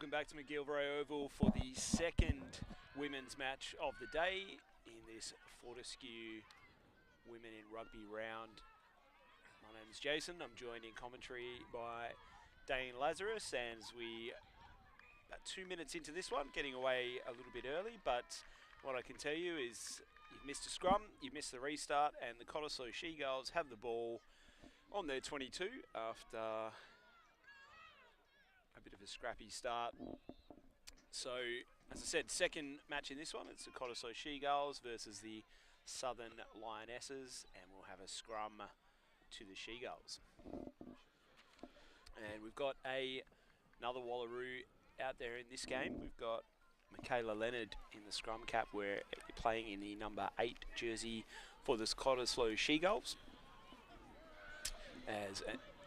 Welcome back to McGillivray Oval for the second women's match of the day in this Fortescue Women in Rugby round. My name is Jason. I'm joined in commentary by Dane Lazarus, and we about 2 minutes into this one, getting away a little bit early, but what I can tell you is you've missed a scrum, you've missed the restart, and the Cottesloe She-Girls have the ball on their 22 after a bit of a scrappy start. So, as I said, second match in this one, it's the Cottesloe She-Girls versus the Southern Lionesses, and we'll have a scrum to the She-Girls. And we've got another Wallaroo out there in this game. We've got Michaela Leonard in the scrum cap, where playing in the number 8 jersey for the Cottesloe She-Girls. As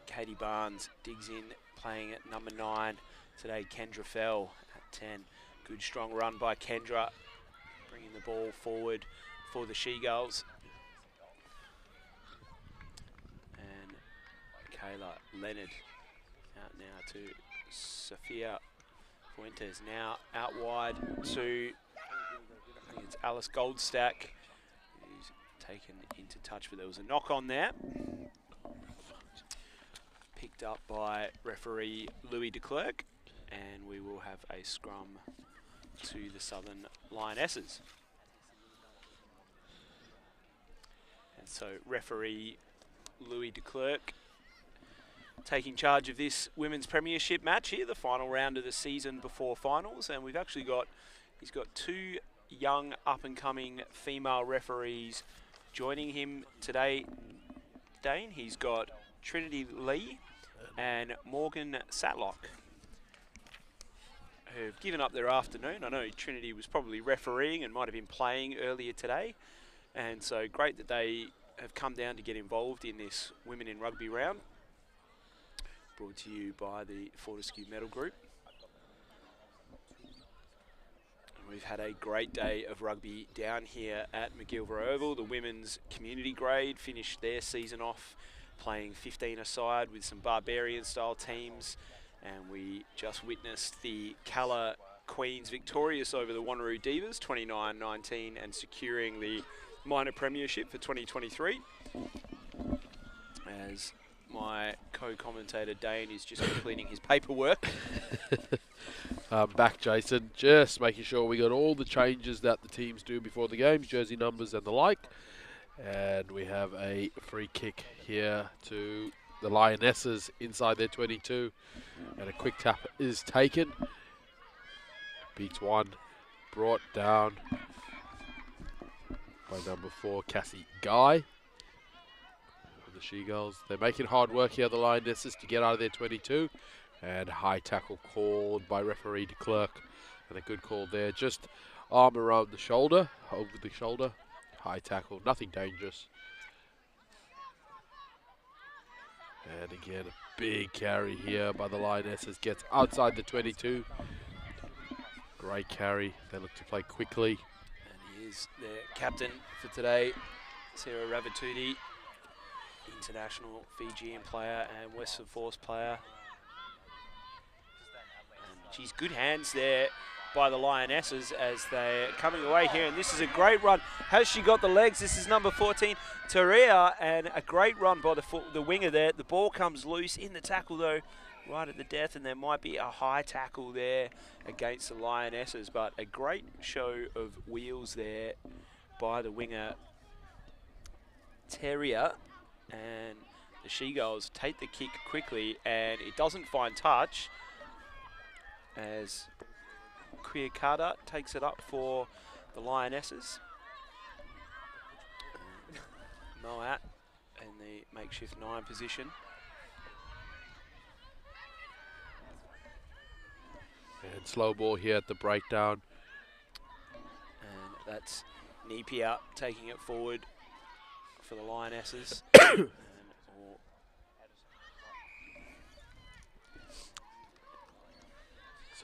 Katie Barnes digs in, playing at number 9 today. Kendra Fell at 10. Good strong run by Kendra, bringing the ball forward for the She-Girls. And Michaela Leonard out now to Sophia Fuentes. Now out wide to, I think it's Alice Goldstack, who's taken into touch, but there was a knock on there. Picked up by referee Louis de Klerk, and we will have a scrum to the Southern Lionesses. And so referee Louis de Klerk taking charge of this women's premiership match here, the final round of the season before finals, and we've actually got, he's got 2 young up-and-coming female referees joining him today, Dane. He's got Trinity Lee and Morgan Satlock, who've given up their afternoon. I know Trinity was probably refereeing and might have been playing earlier today, and so great that they have come down to get involved in this Women in Rugby round, brought to you by the Fortescue Metal Group. And we've had a great day of rugby down here at McGillivray Oval. The women's community grade finished their season off playing 15-a-side with some Barbarian-style teams, and we just witnessed the Calla Queens victorious over the Wanneroo Divas, 29-19, and securing the minor premiership for 2023. As my co-commentator Dane is just completing his paperwork. Back, Jason, just making sure we got all the changes that the teams do before the games, jersey numbers and the like. And we have a free kick here to the Lionesses inside their 22. And a quick tap is taken. Beats one, brought down by number 4, Cassie Guy. The She-Girls, they're making hard work here, the Lionesses, to get out of their 22. And high tackle called by referee de Klerk. And a good call there, just arm around the shoulder, over the shoulder. High tackle, nothing dangerous. And again, a big carry here by the Lionesses. Gets outside the 22. Great carry. They look to play quickly. And he is their captain for today, Sarah Ravatuti, international Fijian player and Western Force player. And she's good hands there by the Lionesses as they're coming away here, and this is a great run. Has she got the legs? This is number 14, Terea, and a great run by the winger there. The ball comes loose in the tackle though, right at the death, and there might be a high tackle there against the Lionesses, but a great show of wheels there by the winger Terea, and the She-Girls take the kick quickly, and it doesn't find touch as Kuyakata takes it up for the Lionesses. Moat in the makeshift 9 position. And slow ball here at the breakdown. And that's Napier taking it forward for the Lionesses.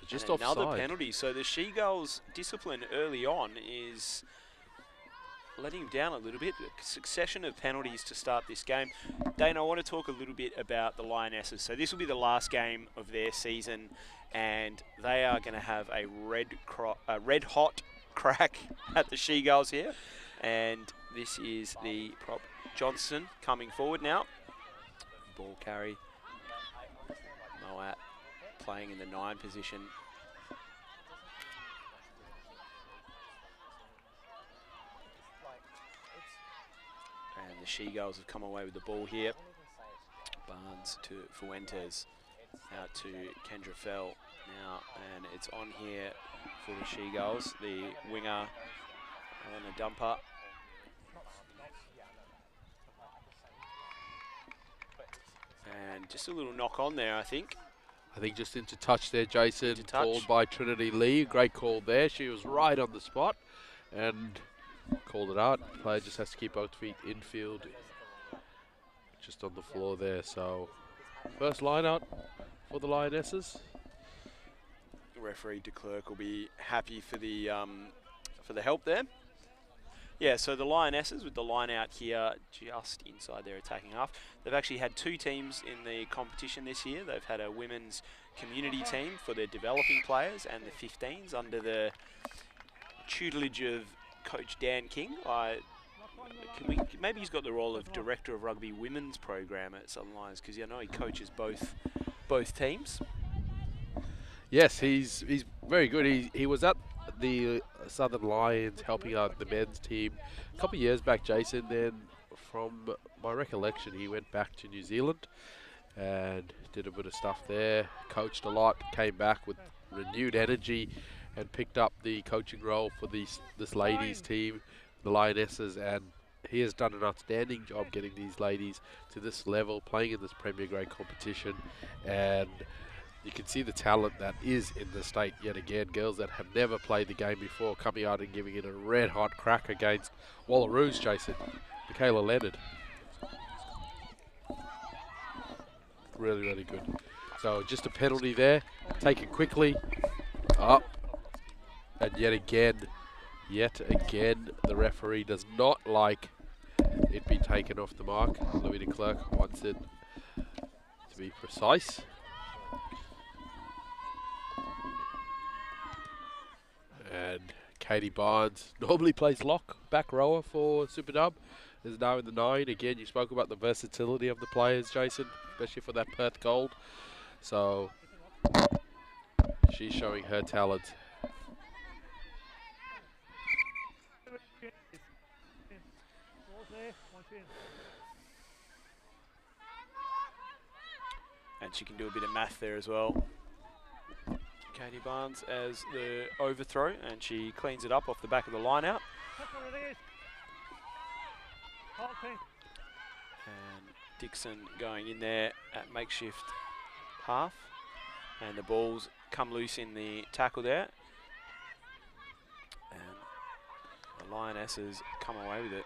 Just another offside. Penalty. So the She-Girls' discipline early on is letting him down a little bit. A succession of penalties to start this game. Dane, I want to talk a little bit about the Lionesses. So this will be the last game of their season, and they are going to have a red hot crack at the She-Girls here. And this is the prop Johnson coming forward now. Ball carry. Moat playing in the 9 position. And the She-Girls have come away with the ball here. Barnes to Fuentes. Out to Kendra Fell now. And it's on here for the She-Girls. The winger on the dumper. And just a little knock on there, I think. I think just into touch there, Jason. Into touch. Called by Trinity Lee. Great call there. She was right on the spot and called it out. Player just has to keep both feet infield, just on the floor there. So first line out for the Lionesses. Referee de Klerk will be happy for the help there. Yeah, so the Lionesses with the line out here just inside their attacking half. They've actually had 2 teams in the competition this year. They've had a women's community team for their developing players and the 15s under the tutelage of Coach Dan King. Maybe he's got the role of Director of Rugby Women's Program at Southern Lions, because I know he coaches both teams. Yes, he's very good. He was at the Southern Lions helping out the men's team a couple of years back, Jason. Then from my recollection, he went back to New Zealand and did a bit of stuff there, coached a lot, came back with renewed energy and picked up the coaching role for this ladies team, the Lionesses, and he has done an outstanding job getting these ladies to this level, playing in this Premier Grade competition, and you can see the talent that is in the state yet again. Girls that have never played the game before coming out and giving it a red-hot crack against Wallaroos, Jason. Michaela Leonard. Really, really good. So just a penalty there. Take it quickly. Up. And yet again, the referee does not like it be taken off the mark. Louis de Klerk wants it to be precise. And Katie Barnes normally plays lock, back rower for Super Dub, is now in the 9. Again, you spoke about the versatility of the players, Jason, especially for that Perth Gold. So she's showing her talent. And she can do a bit of math there as well. Katie Barnes as the overthrow, and she cleans it up off the back of the line out. And Dixon going in there at makeshift half. And the balls come loose in the tackle there. And the Lionesses come away with it.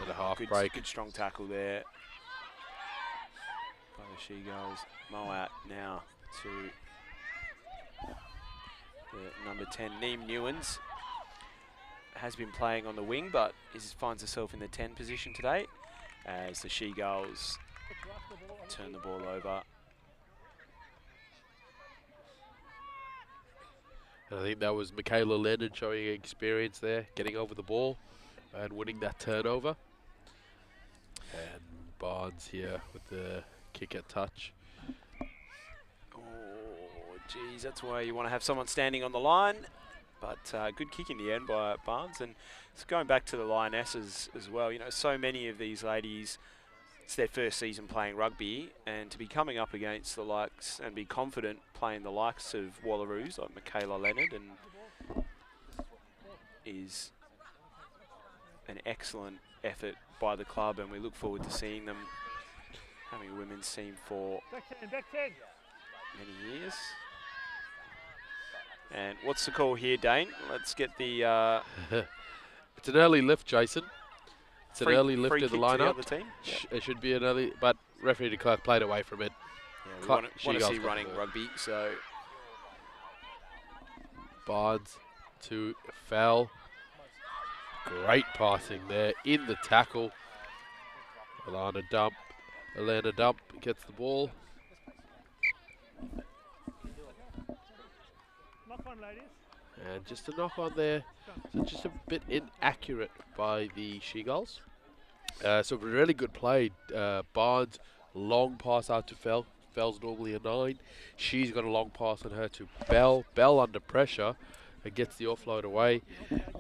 And a half break. Good strong tackle there by the She-Girls. Moat now to the number 10, Neem Newens. Has been playing on the wing, but finds herself in the 10 position today as the She-Girls turn the ball over. And I think that was Michaela Leonard showing experience there, getting over the ball and winning that turnover. And Barnes here with the kick at touch. Oh, geez, that's why you want to have someone standing on the line. But good kick in the end by Barnes. And it's going back to the Lionesses as well. You know, so many of these ladies, it's their first season playing rugby, and to be coming up against the likes and be confident playing the likes of Wallaroos like Michaela Leonard and is an excellent effort by the club, and we look forward to seeing them having a women's team for many years. And what's the call here, Dane? Let's get the... It's an early lift, Jason. It's an early lift to the lineup. The team. It should be an early, but referee de Klerk played away from it. Yeah, we want to see running rugby, so... Barnes to Fell. Great passing there in the tackle. Alana Dump gets the ball. And just a knock on there. So just a bit inaccurate by the She-Gulls. So really good play. Barnes, long pass out to Fell. Fell's normally a 9. She's got a long pass on her to Bell. Bell under pressure and gets the offload away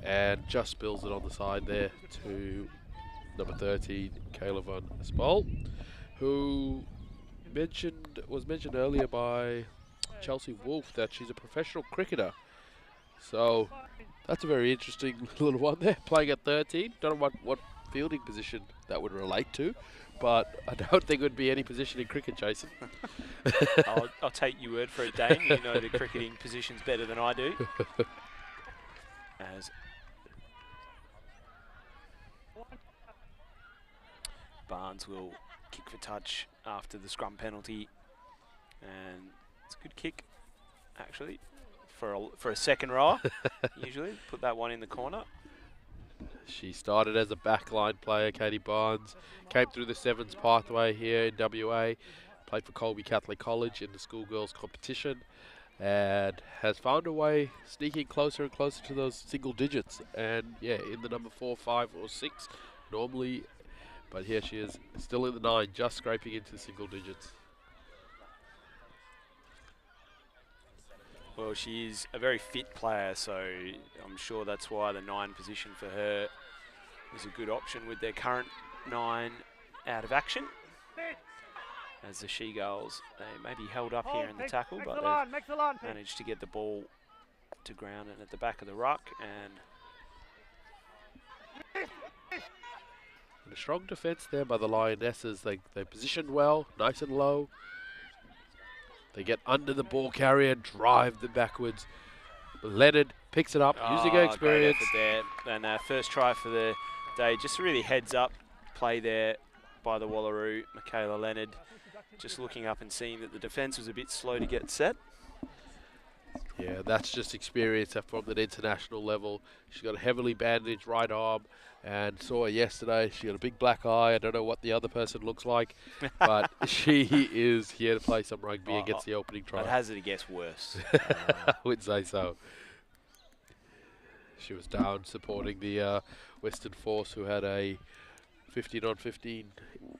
and just spills it on the side there to number 13, Kayla Van Spal, who was mentioned earlier by Chelsea Wolf that she's a professional cricketer. So that's a very interesting little one there, playing at 13. Don't know what fielding position that would relate to, but I don't think it would be any position in cricket, Jason. I'll take your word for it, Dane. You know the cricketing positions better than I do. As Barnes will kick for touch after the scrum penalty, and it's a good kick, actually, for a second row. Usually, put that one in the corner. She started as a backline player, Katie Barnes, came through the sevens pathway here in WA, played for Colby Catholic College in the schoolgirls competition, and has found a way sneaking closer and closer to those single digits. And yeah, in the number 4, 5 or 6 normally, but here she is still in the 9, just scraping into the single digits. Well, she is a very fit player, so I'm sure that's why the 9 position for her is a good option with their current 9 out of action. As the She-Gulls, they may be held up here in the tackle, but they've managed to get the ball to ground and at the back of the ruck. And a strong defence there by the Lionesses. They positioned well, nice and low. They get under the ball carrier, drive them backwards. Leonard picks it up, using her experience. Great effort there. And first try for the day, just really heads up play there by the Wallaroo, Michaela Leonard. Just looking up and seeing that the defence was a bit slow to get set. Yeah, that's just experience from an international level. She's got a heavily bandaged right arm, and saw her yesterday. She got a big black eye. I don't know what the other person looks like, but she is here to play some rugby and gets the opening try. I'd hazard a guess worse. I would say so. She was down supporting the Western Force, who had a 15-on-15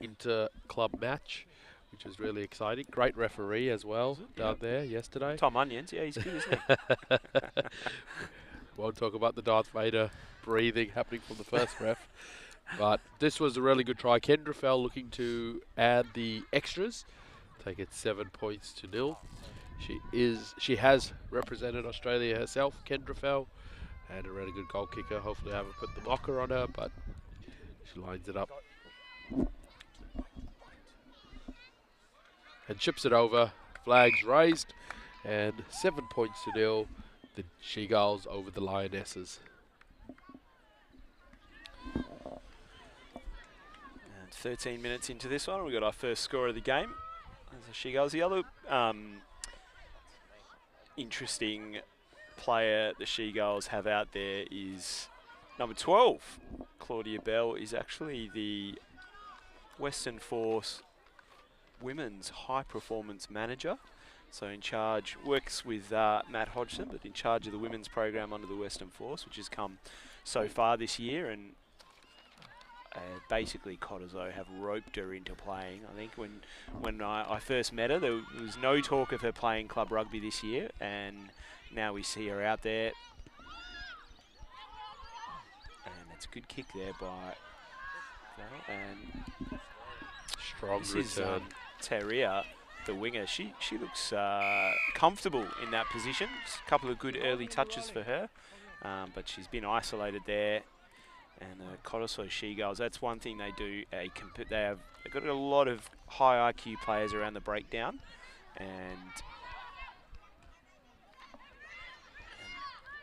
inter-club match, which was really exciting. Great referee as well down there yesterday. Tom Onions, yeah, he's good, isn't he? Won't talk about the Darth Vader breathing happening from the first ref. But this was a really good try. Kendra Fell looking to add the extras, take it 7-0. She has represented Australia herself, Kendra Fell, and a really good goal kicker. Hopefully I haven't put the mocker on her, but she lines it up. And chips it over, flags raised, and 7-0, the She-Gulls over the Lionesses. And 13 minutes into this one, we got our first score of the game. As the She-Gulls, the other interesting player the She-Gulls have out there is number 12. Claudia Bell is actually the Western Force Women's High Performance Manager. So in charge, works with Matt Hodgson, but in charge of the women's program under the Western Force, which has come so far this year. And basically Cottesloe have roped her into playing. I think when I first met her, there was no talk of her playing club rugby this year, and now we see her out there. And it's a good kick there by Val. And strong this return. Is Teria, the winger. She looks comfortable in that position. Just a couple of good early touches for her, but she's been isolated there. And Cottesloe She-Gulls, that's one thing they do. They've got a lot of high IQ players around the breakdown, and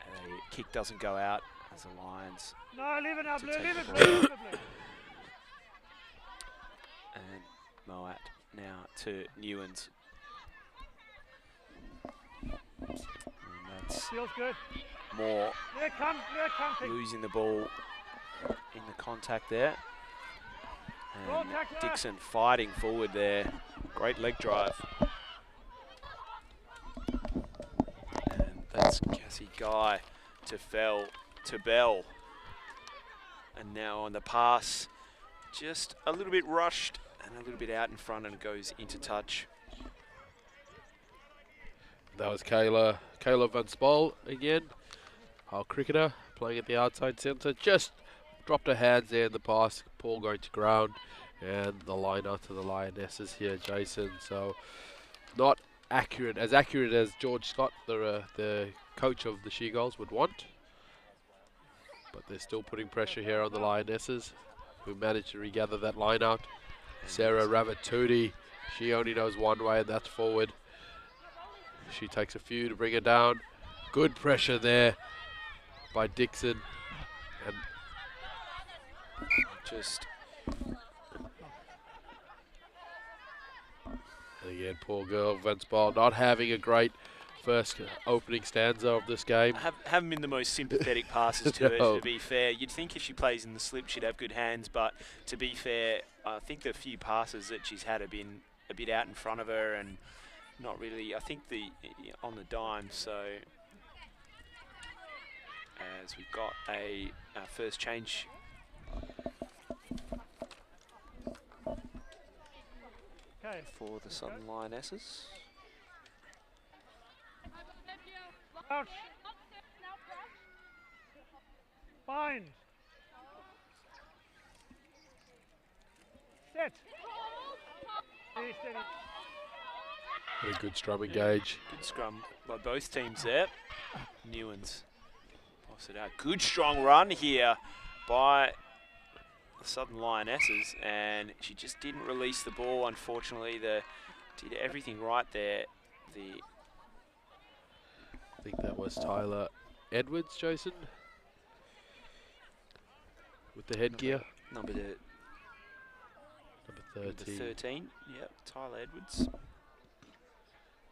a kick doesn't go out as the Lions. No, leave it now, Blue, leave it, Blue. And Moat now to Newens. It's Feels good. more Here come. losing the ball in the contact there. And Dixon fighting forward there. Great leg drive. And that's Cassie Guy to Bell. And now on the pass, just a little bit rushed and a little bit out in front, and it goes into touch. That was Kayla Van Spol again, our cricketer, playing at the outside centre. Just dropped her hands there in the pass, ball going to ground, and the line out to the Lionesses here, Jason. So not accurate as George Scott, the coach of the She-Gulls, would want. But they're still putting pressure here on the Lionesses, who managed to regather that line out. Sarah Ravatudi, she only knows one way, and that's forward. She takes a few to bring her down. Good pressure there by Dixon. And again, poor girl, Van Spal, not having a great first opening stanza of this game. Haven't been the most sympathetic passes to her, to be fair. You'd think if she plays in the slip, she'd have good hands, but to be fair, I think the few passes that she's had have been a bit out in front of her and not really, I think, on the dime. So as we've got a first change. Okay. For the Southern Lionesses. Ouch. Fine. Set. Steady, steady. A good scrum engage. Good scrum by both teams there. Newlands pops it out. Good strong run here by the Southern Lionesses, and she just didn't release the ball. Unfortunately, did everything right there. I think that was Tyler Edwards, Jason, with the headgear. Number 13. Yep, Tyler Edwards.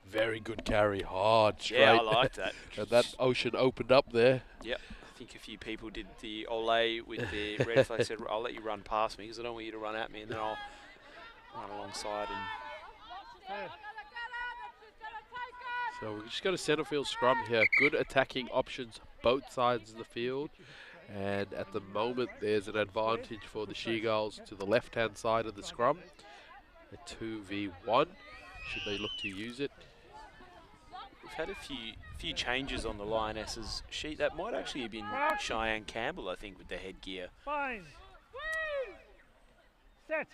Very good carry, hard, straight. Yeah, I like that. And that ocean opened up there. Yep. I think a few people did the ole with the red flag. Said, I'll let you run past me because I don't want you to run at me, and then I'll run alongside. And so we just got a centre field scrum here. Good attacking options both sides of the field. And at the moment, there's an advantage for the She-Gulls to the left-hand side of the scrum. A 2v1, should they look to use it. We've had a few changes on the Lionesses sheet. That might actually have been Cheyenne Campbell, I think, with the headgear. Fine. Set.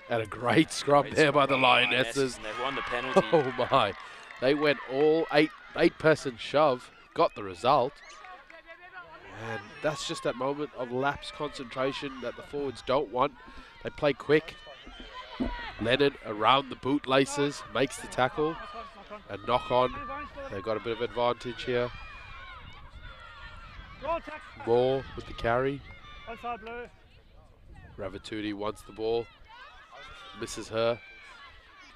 And a great scrum there by the Lionesses. And they've won the penalty. Oh my. They went all eight-person shove, got the result. And that's just that moment of lapse concentration that the forwards don't want. They play quick. Leonard around the bootlaces, makes the tackle. And knock on. They've got a bit of advantage here. Moore with the carry. Ravatudi wants the ball. Misses her.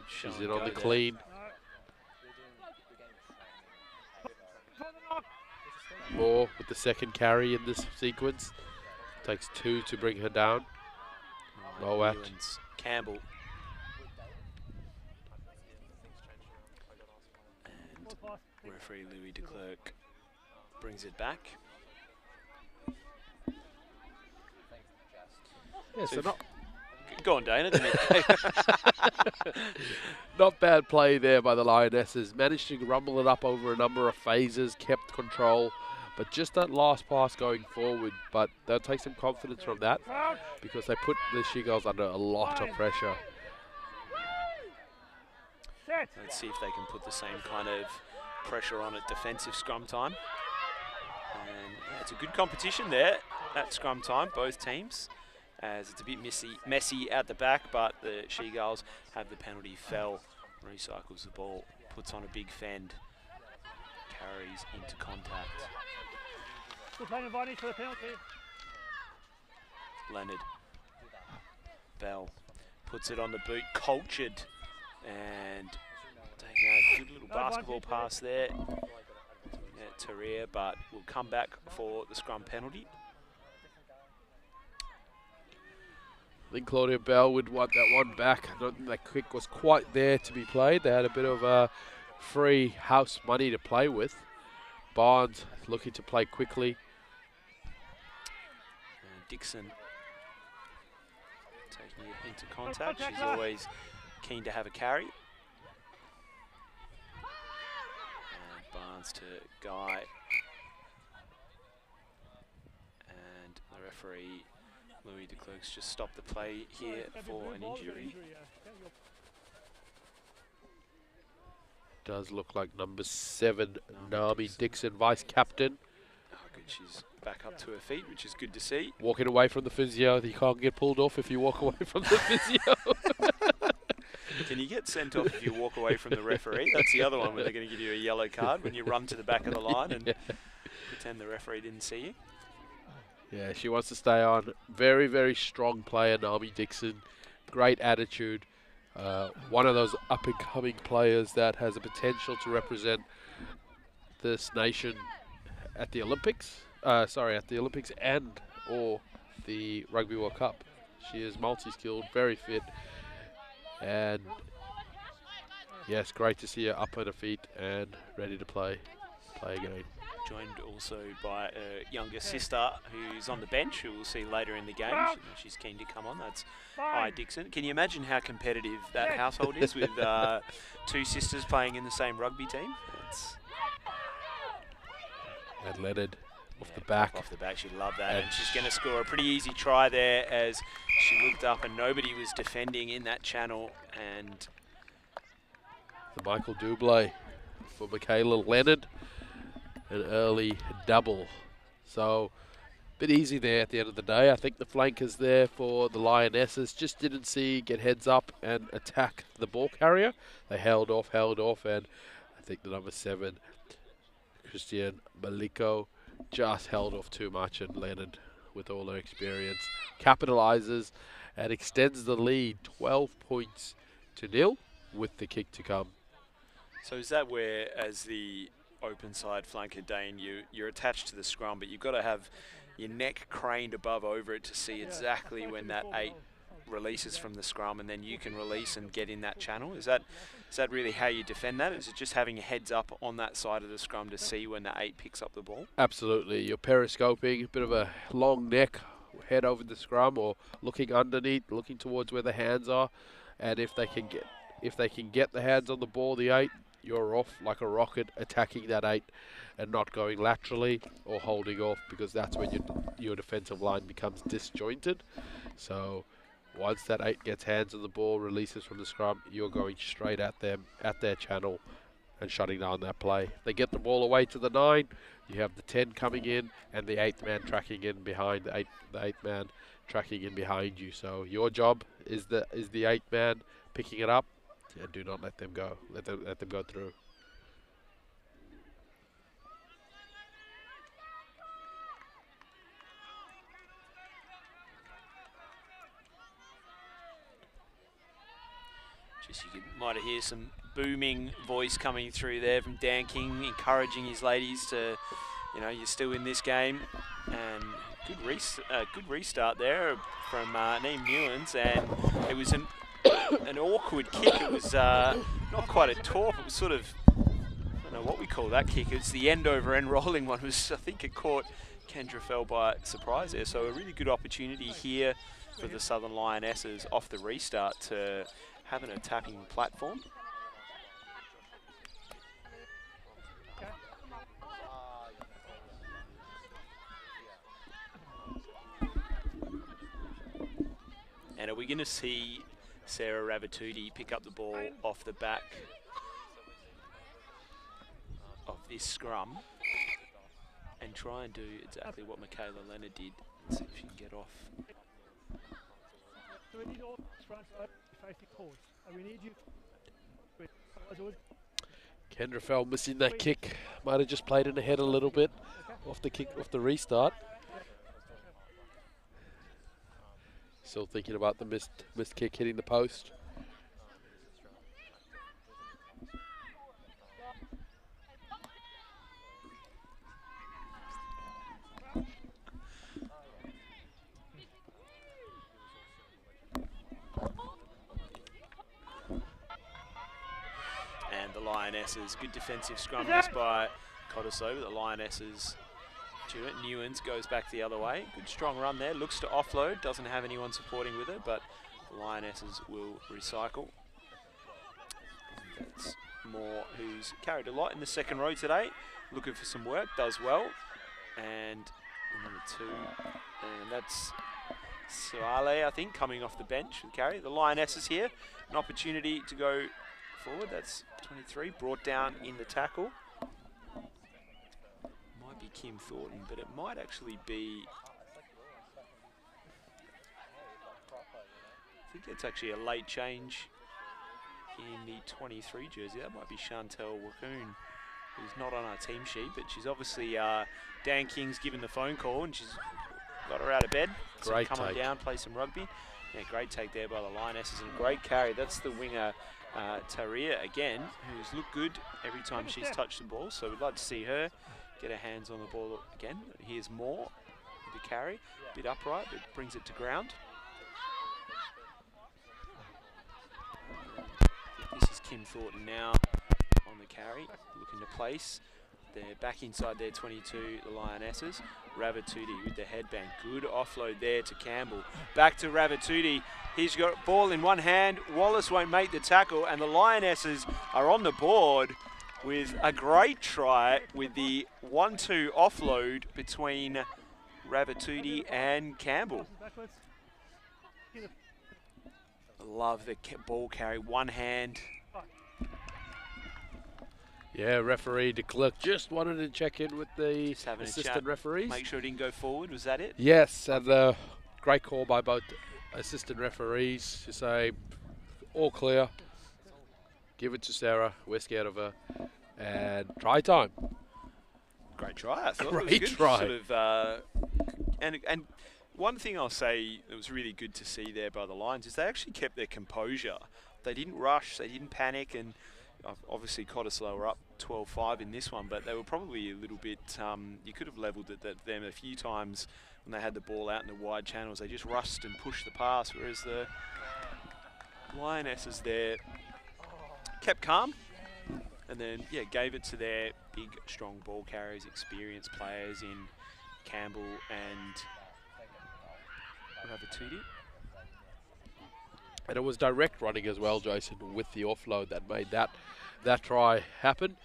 She's in on the clean. Moore with the second carry in this sequence. Takes 2 to bring her down. Moat. Campbell. And referee Louis de Klerk brings it back. Yeah, so not go on, Dana. not bad play there by the Lionesses. Managed to rumble it up over a number of phases, kept control, but just that last pass going forward. But they'll take some confidence from that because they put the She-Gulls under a lot of pressure. Let's see if they can put the same kind of pressure on at defensive scrum time. And yeah, it's a good competition there at scrum time, both teams, as it's a bit messy at the back, but the She-Gulls have the penalty. Fell recycles the ball, puts on a big fend, carries into contact. Leonard. Bell puts it on the boot, cultured, and taking a good little basketball pass there. Taria, but will come back for the scrum penalty. I think Claudia Bell would want that one back. I don't think that kick was quite there to be played. They had a bit of free house money to play with. Barnes looking to play quickly. And Dixon taking it into contact. She's always keen to have a carry. And Barnes to Guy. And the referee, Louis de Klerk's, just stopped the play here for an injury. Does look like number 7, Nami Dixon, vice captain. Oh, good. She's back up to her feet, which is good to see. Walking away from the physio. You can't get pulled off if you walk away from the physio. Can you get sent off if you walk away from the referee? That's the other one where they're going to give you a yellow card when you run to the back of the line and pretend the referee didn't see you. Yeah, she wants to stay on. Very, very strong player, Nami Dixon. Great attitude. One of those up-and-coming players that has a potential to represent this nation at the Olympics. At the Olympics and or the Rugby World Cup. She is multi-skilled, very fit, and yes, great to see her up on her feet and ready to play again. Joined also by a younger sister who's on the bench, who we'll see later in the game. She's keen to come on. That's I Dixon. Can you imagine how competitive that household is with 2 sisters playing in the same rugby team? And Leonard off the back. Off the back, she'd love that. And she's going to score a pretty easy try there as she looked up and nobody was defending in that channel. And the Michael Dublé for Michaela Leonard. An early double. So, a bit easy there at the end of the day. I think the flankers there for the Lionesses just didn't get heads up and attack the ball carrier. They held off, and I think the number 7, Christian Maliko, just held off too much, and Leonard, with all her experience, capitalizes and extends the lead 12 points to 0 with the kick to come. So is that where, as the open side flanker, Dane, you're attached to the scrum, but you've got to have your neck craned over it to see exactly when that 8 releases from the scrum, and then you can release and get in that channel? Is that really how you defend that? Is it just having your heads up on that side of the scrum to see when the 8 picks up the ball? Absolutely. You're periscoping, a bit of a long neck, head over the scrum, or looking underneath, looking towards where the hands are, and if they can get the hands on the ball, the 8, you're off like a rocket, attacking that 8 and not going laterally or holding off, because that's when your defensive line becomes disjointed. So once that 8 gets hands on the ball, releases from the scrum, you're going straight at them, at their channel, and shutting down that play. If they get the ball away to the 9, you have the 10 coming in and the 8th man tracking in behind the 8th man tracking in behind you. So your job is the 8th man picking it up, and do not let them go. Let them go through. Just you might hear some booming voice coming through there from Dan King, encouraging his ladies to, you're still in this game. And good restart there from Neem Newlands, and it was an awkward kick. It was not quite a torp. It was sort of, I don't know what we call that kick. It's the end over end rolling one. I think it caught Kendra Fell by surprise there. So a really good opportunity here for the Southern Lionesses off the restart to have an attacking platform. And are we going to see Sarah Ravatuti pick up the ball off the back of this scrum and try and do exactly what Michaela Leonard did and see if she can get off? Kendra Fell missing that kick. Might have just played in the head a little bit off the restart. Still thinking about the missed kick hitting the post. And the Lionesses, good defensive scrum this by Cottesloe, but the Lionesses do it. Newens goes back the other way. Good strong run there, looks to offload, doesn't have anyone supporting with her, but the Lionesses will recycle. That's Moore, who's carried a lot in the second row today, looking for some work, does well. And number 2, and that's Suale, I think, coming off the bench with carry. The Lionesses here, an opportunity to go forward. That's 23, brought down in the tackle. Might be Kim Thornton, but it might actually be, I think it's actually a late change in the 23 jersey. That might be Chantel Wacoon, who's not on our team sheet, but she's obviously, Dan King's given the phone call and she's got her out of bed. Great so come on take. down, play some rugby. Yeah, great take there by the Lionesses and great carry. That's the winger, Taria again, who's looked good every time she's touched the ball. So we'd like to see her get her hands on the ball again. Here's Moore with the carry, a bit upright, but brings it to ground. This is Kim Thornton now on the carry, looking to place. They're back inside their 22, the Lionesses. Ravatudi with the headband. Good offload there to Campbell. Back to Ravatudi. He's got ball in one hand. Wallace won't make the tackle, and the Lionesses are on the board with a great try with the 1-2 offload between Ravatudi and Campbell. I love the ball carry, one hand. Yeah, referee de Klerk just wanted to check in with the Just having a assistant chat, referees. make sure it didn't go forward. Was that it? Yes, and great call by both assistant referees to say, all clear, give it to Sarah, we're scared of her, and try time. Great try. I thought Great it was good. try. Sort of, and one thing I'll say that was really good to see there by the Lions is they actually kept their composure. They didn't rush, they didn't panic, and obviously Cottesloe were up 12-5 in this one, but they were probably a little bit, you could have levelled it at them a few times when they had the ball out in the wide channels. They just rushed and pushed the pass, whereas the Lionesses there kept calm and then, yeah, gave it to their big, strong ball carriers, experienced players in Campbell and Ravatudi. And it was direct running as well, Jason, with the offload that made that try happen.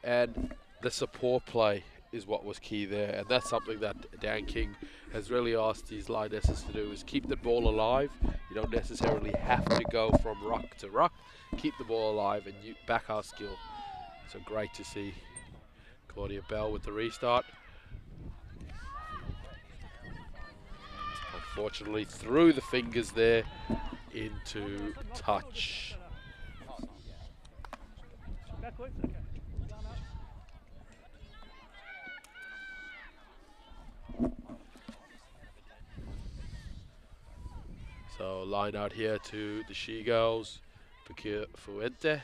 And the support play is what was key there. And that's something that Dan King has really asked his Lionesses to do, is keep the ball alive. You don't necessarily have to go from ruck to ruck. Keep the ball alive and you back our skill. So great to see Claudia Bell with the restart. Unfortunately, through the fingers there into touch. Backwards, okay. So line out here to the She-Girls. Pekir Fuente.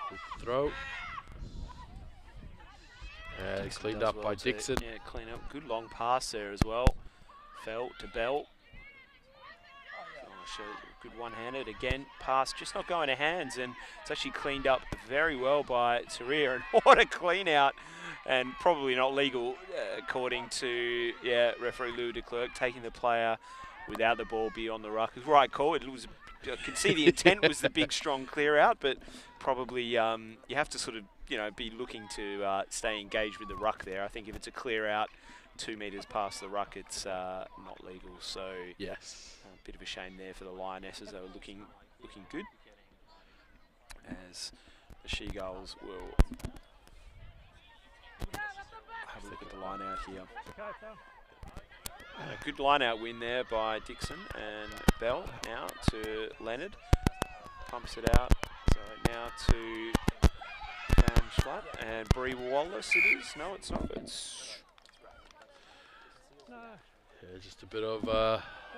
Good throw. And Dixon cleaned does up well by to, Dixon. Yeah, clean up. Good long pass there as well. Fell to Bell. Good one-handed again. Pass just not going to hands, and it's actually cleaned up very well by Taria. And what a clean out, and probably not legal according to referee Lou de Klerk, taking the player without the ball beyond the ruck. It was right call. It was. I could see the intent was the big strong clear out, but probably you have to sort of be looking to stay engaged with the ruck there. I think if it's a clear out 2 metres past the ruck, it's not legal. So Yes. a bit of a shame there for the Lionesses. They were looking good, as the She-Gulls will have a look at the line out here. Okay, so. A good line-out win there by Dixon, and Bell now to Leonard. Pumps it out. So now to Van Schlatt and Bree Wallace it is. No, it's not. It's No. Yeah, just a bit of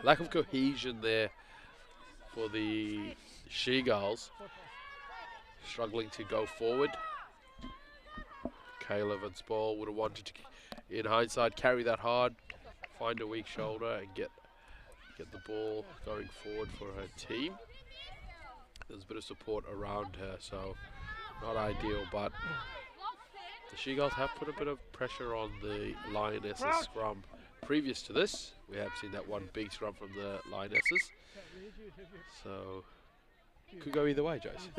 lack of cohesion there for the She-Gulls. Struggling to go forward. Caleb and Spall would have wanted to, in hindsight, carry that hard, find a weak shoulder and get the ball going forward for her team. There's a bit of support around her, so not ideal, but the She-Gulls have put a bit of pressure on the Lionesses scrum. Previous to this, we have seen that one big scrum from the Lionesses, so could go either way, Jason.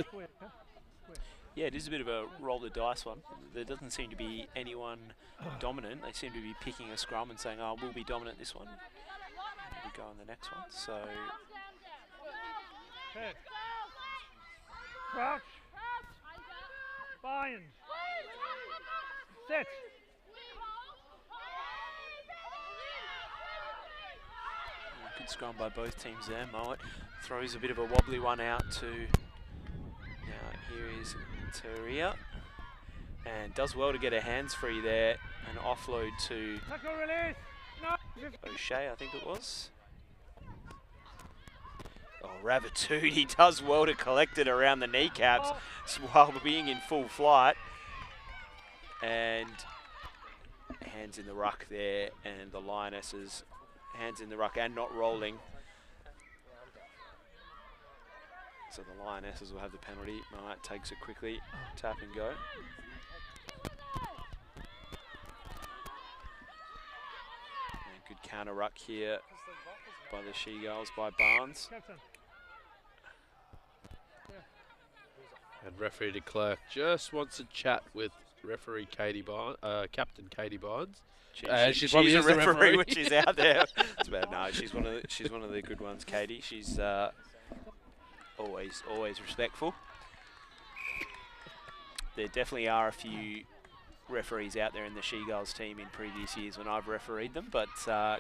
Yeah, it is a bit of a roll the dice one. There doesn't seem to be anyone dominant. They seem to be picking a scrum and saying, oh, we'll be dominant this one. We go on the next one. So Okay. Crouch. Bind. Sit. good scrum by both teams there. Mowat throws a bit of a wobbly one out to, now here is Teria, and does well to get her hands free there and offload to O'Shea, I think it was. Oh, Ravatudi does well to collect it around the kneecaps while being in full flight. And hands in the ruck there, and the Lionesses hands in the ruck and not rolling. So the Lionesses will have the penalty. Mowat takes it quickly, tap and go. And good counter ruck here by the She-Gulls, by Barnes. And referee de Klerk just wants to chat with referee Captain Katie Barnes. She's a referee when she's out there. It's bad. No, she's one of the good ones, Katie. She's always respectful. There definitely are a few referees out there in the She-Gulls team in previous years when I've refereed them, but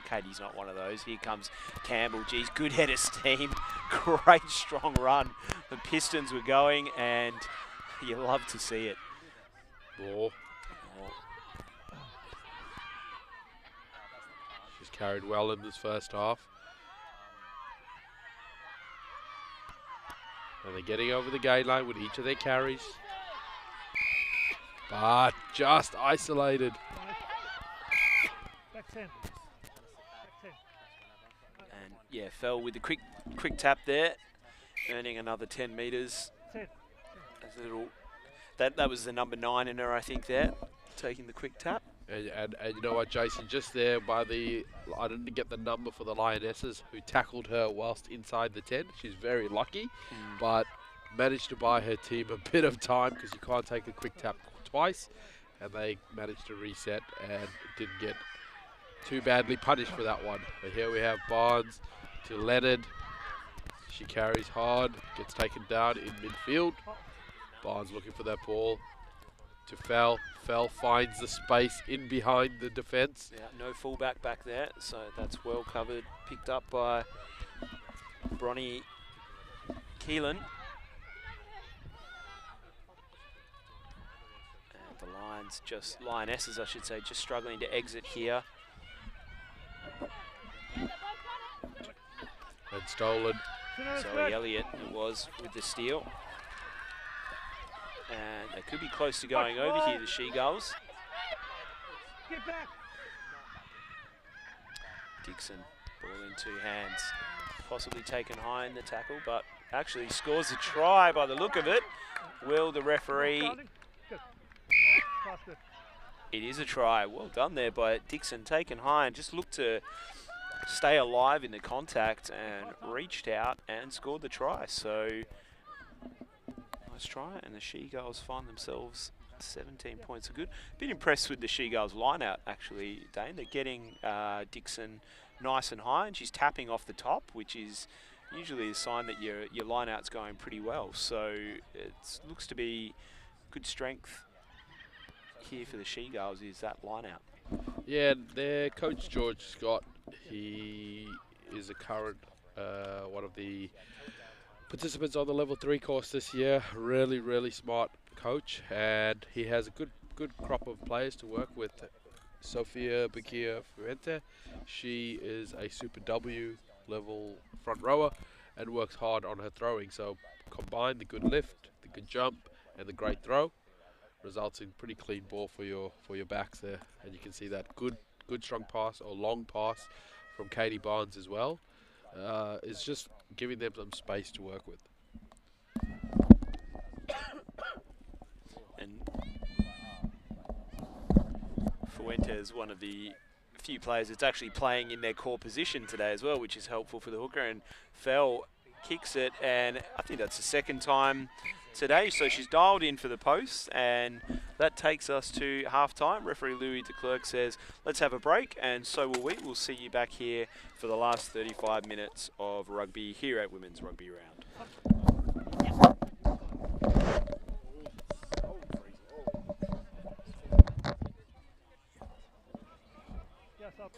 Katie's not one of those. Here comes Campbell. Geez, good head of steam. Great strong run. The Pistons were going, and you love to see it. Ball. She's carried well in this first half. And they're getting over the gate line with each of their carries. But just isolated. And yeah, fell with the quick tap there, earning another 10 metres. That was the number 9 in her, I think, there, taking the quick tap. And you know what, Jason, just there by I didn't get the number for the Lionesses who tackled her whilst inside the 10. She's very lucky, but managed to buy her team a bit of time because you can't take a quick tap twice, and they managed to reset and didn't get too badly punished for that one. But here we have Barnes to Leonard. She carries hard, gets taken down in midfield. Barnes looking for that ball to Fell. Fell finds the space in behind the defence. Yeah, no fullback back there, so that's well covered. Picked up by Bronnie Keelan. And the Lionesses, I should say, just struggling to exit here. And stolen. Zoe Elliott, it was, with the steal. And they could be close to going over here, the She-Gulls. Dixon, ball in 2 hands. Possibly taken high in the tackle, but actually scores a try by the look of it. Will the referee... It is a try. Well done there by Dixon, taken high and just looked to stay alive in the contact and reached out and scored the try. So... nice try, and the She-Gulls find themselves 17 points. A bit impressed with the She-Gulls line-out, actually, Dane. They're getting Dixon nice and high, and she's tapping off the top, which is usually a sign that your line-out's going pretty well. So it looks to be good strength here for the She-Gulls, is that line-out. Yeah, their coach, George Scott, he is a current one of the participants on the level 3 course this year. Really smart coach, and he has a good crop of players to work with Sofia Bakir Fuente. She is a Super W level front rower and works hard on her throwing. So combine the good lift, the good jump, and the great throw results in pretty clean ball for your backs there. And you can see that good strong pass or long pass from Katie Barnes as well. Is just giving them some space to work with. And Fuentes, one of the few players that's actually playing in their core position today as well, which is helpful for the hooker. And Fell kicks it, and I think that's the second time today. So she's dialed in for the post, and that takes us to half-time. Referee Louis de Klerk says, let's have a break, and so will we. We'll see you back here for the last 35 minutes of rugby here at Women's Rugby Round. Yes, up.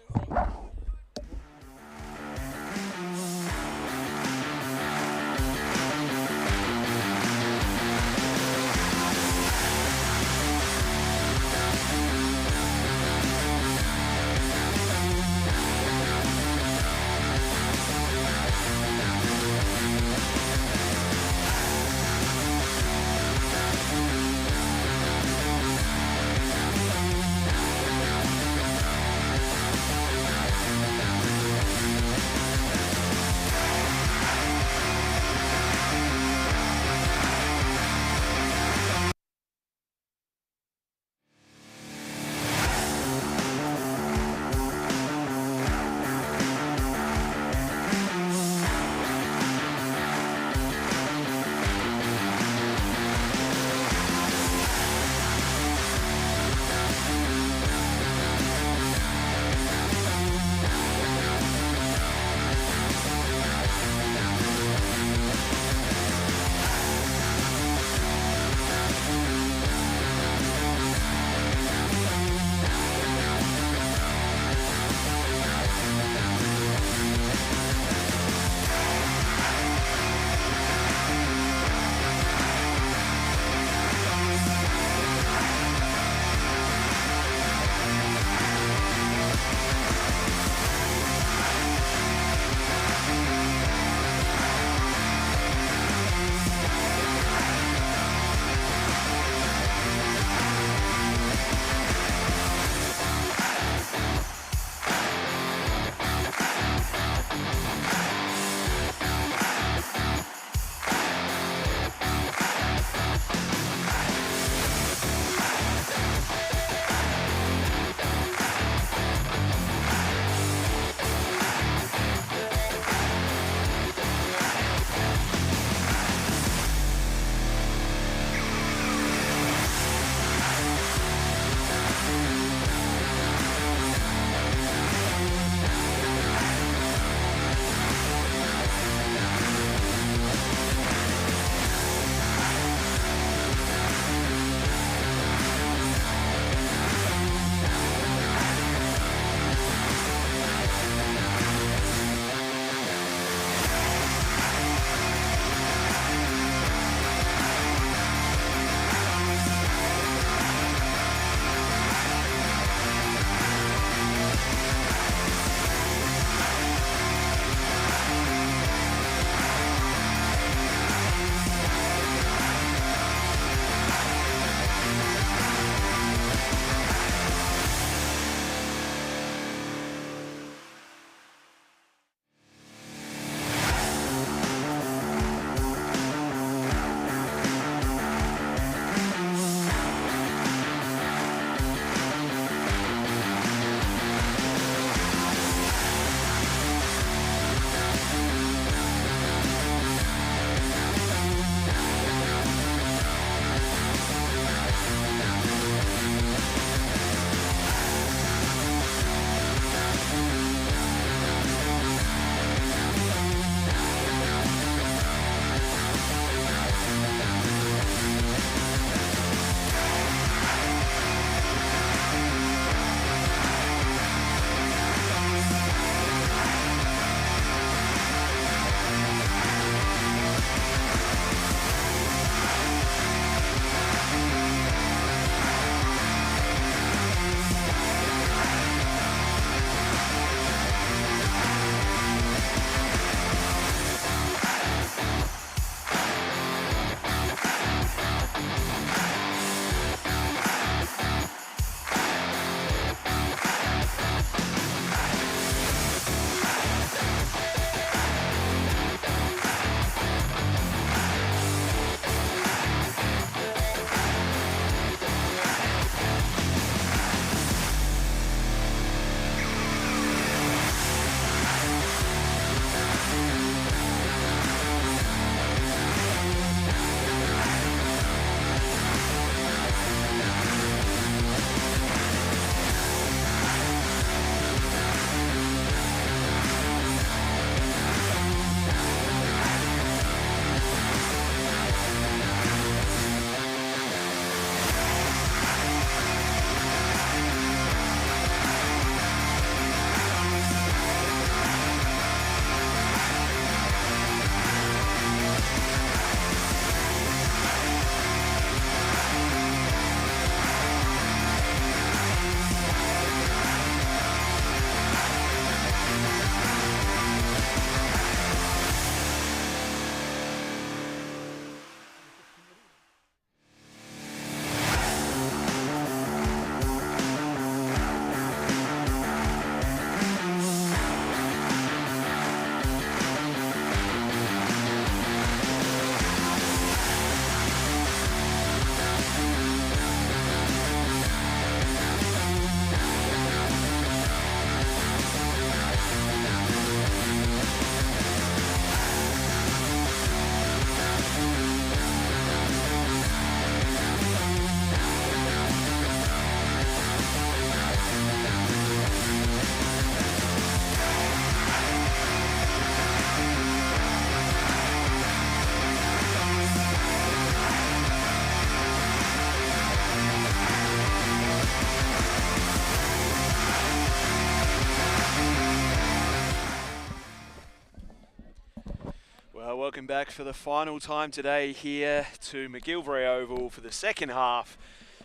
Well, welcome back for the final time today here to McGilvray Oval for the second half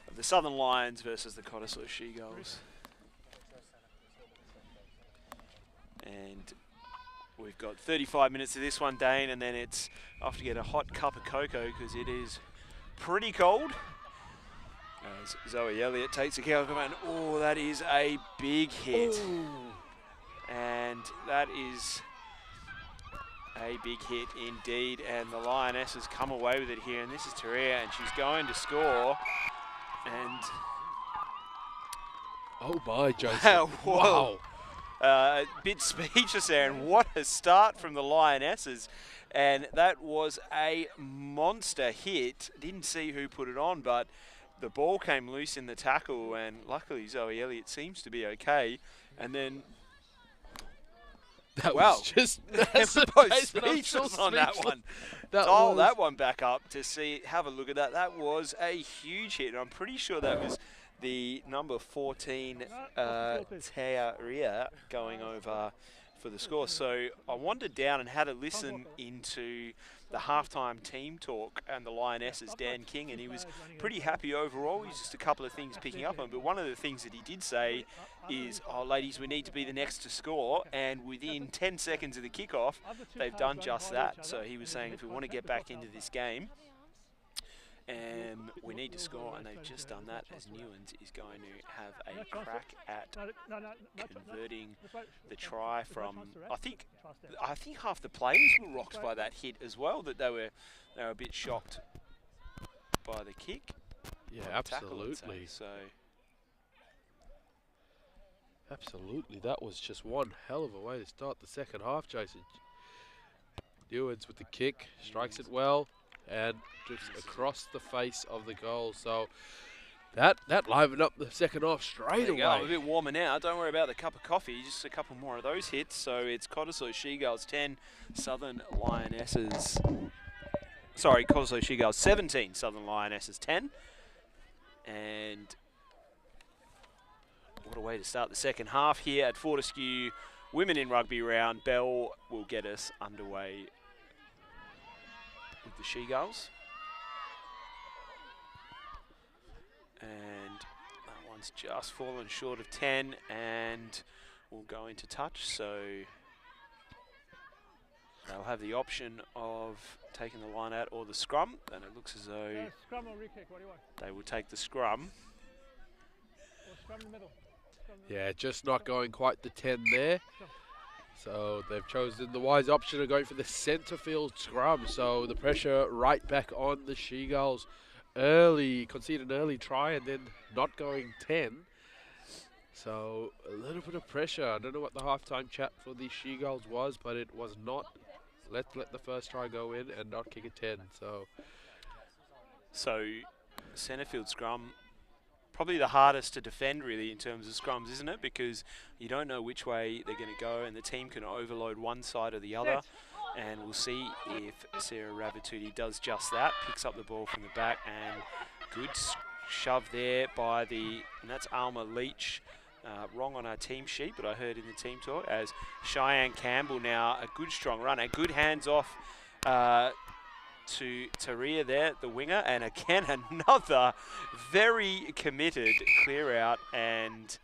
of the Southern Lions versus the Cottesloe She-Gulls. And we've got 35 minutes of this one, Dane, and then it's off to get a hot cup of cocoa because it is pretty cold. As Zoe Elliott takes a kick, and oh, that is a big hit. Ooh. And that is a big hit indeed, and the Lionesses come away with it here, and this is Taria, and she's going to score. And oh my, Jason! Wow. A bit speechless there, and what a start from the Lionesses. And that was a monster hit. Didn't see who put it on, but the ball came loose in the tackle, and luckily Zoe Elliott seems to be okay. And then that was just both speechless on that one. Dial that one back up to see, have a look at that. That was a huge hit, and I'm pretty sure that was the number 14 Taria going over for the score. So I wandered down and had a listen into the halftime team talk and the Lionesses, Dan King, and he was pretty happy overall. He's just a couple of things picking up on, but one of the things that he did say is, oh ladies, we need to be the next to score, and within 10 seconds of the kickoff they've done just that. So he was saying if we want to get back into this game, we need to score, and they've just done that, as Newlands is going to have a crack at converting the try from, I think half the players were rocked by that hit as well, that they were a bit shocked by the kick. Yeah, absolutely. So absolutely, that was just one hell of a way to start the second half, Jason. Newlands with the kick, strikes it well, and just across the face of the goal. So that livened up the second half straight away. I'm a bit warmer now. Don't worry about the cup of coffee. Just a couple more of those hits. So it's Cottesloe She-Gulls 10, Southern Lionesses. Sorry, Cottesloe She-Gulls 17, Southern Lionesses 10. And what a way to start the second half here at Fortescue Women in Rugby round. Bell will get us underway with the She-Gulls. And that one's just fallen short of 10 and will go into touch, so they'll have the option of taking the line out or the scrum, and it looks as though scrum or re-kick, what do you want? They will take the scrum. Or scrum in the middle. Yeah, just not going quite the 10 there. So they've chosen the wise option of going for the centre field scrum. So the pressure right back on the She-Gulls. Concede an early try and then not going 10. So a little bit of pressure. I don't know what the halftime chat for the She-Gulls was, but it was not let the first try go in and not kick a 10. So centre field scrum, probably the hardest to defend really in terms of scrums, isn't it? Because you don't know which way they're going to go, and the team can overload one side or the other. And we'll see if Sarah Ravatuti does just that, picks up the ball from the back, and good shove there by and that's Alma Leach. Wrong on our team sheet, but I heard in the team talk, as Cheyenne Campbell now, a good strong run, a good hands off to Taria there, the winger, and again another very committed clear out, and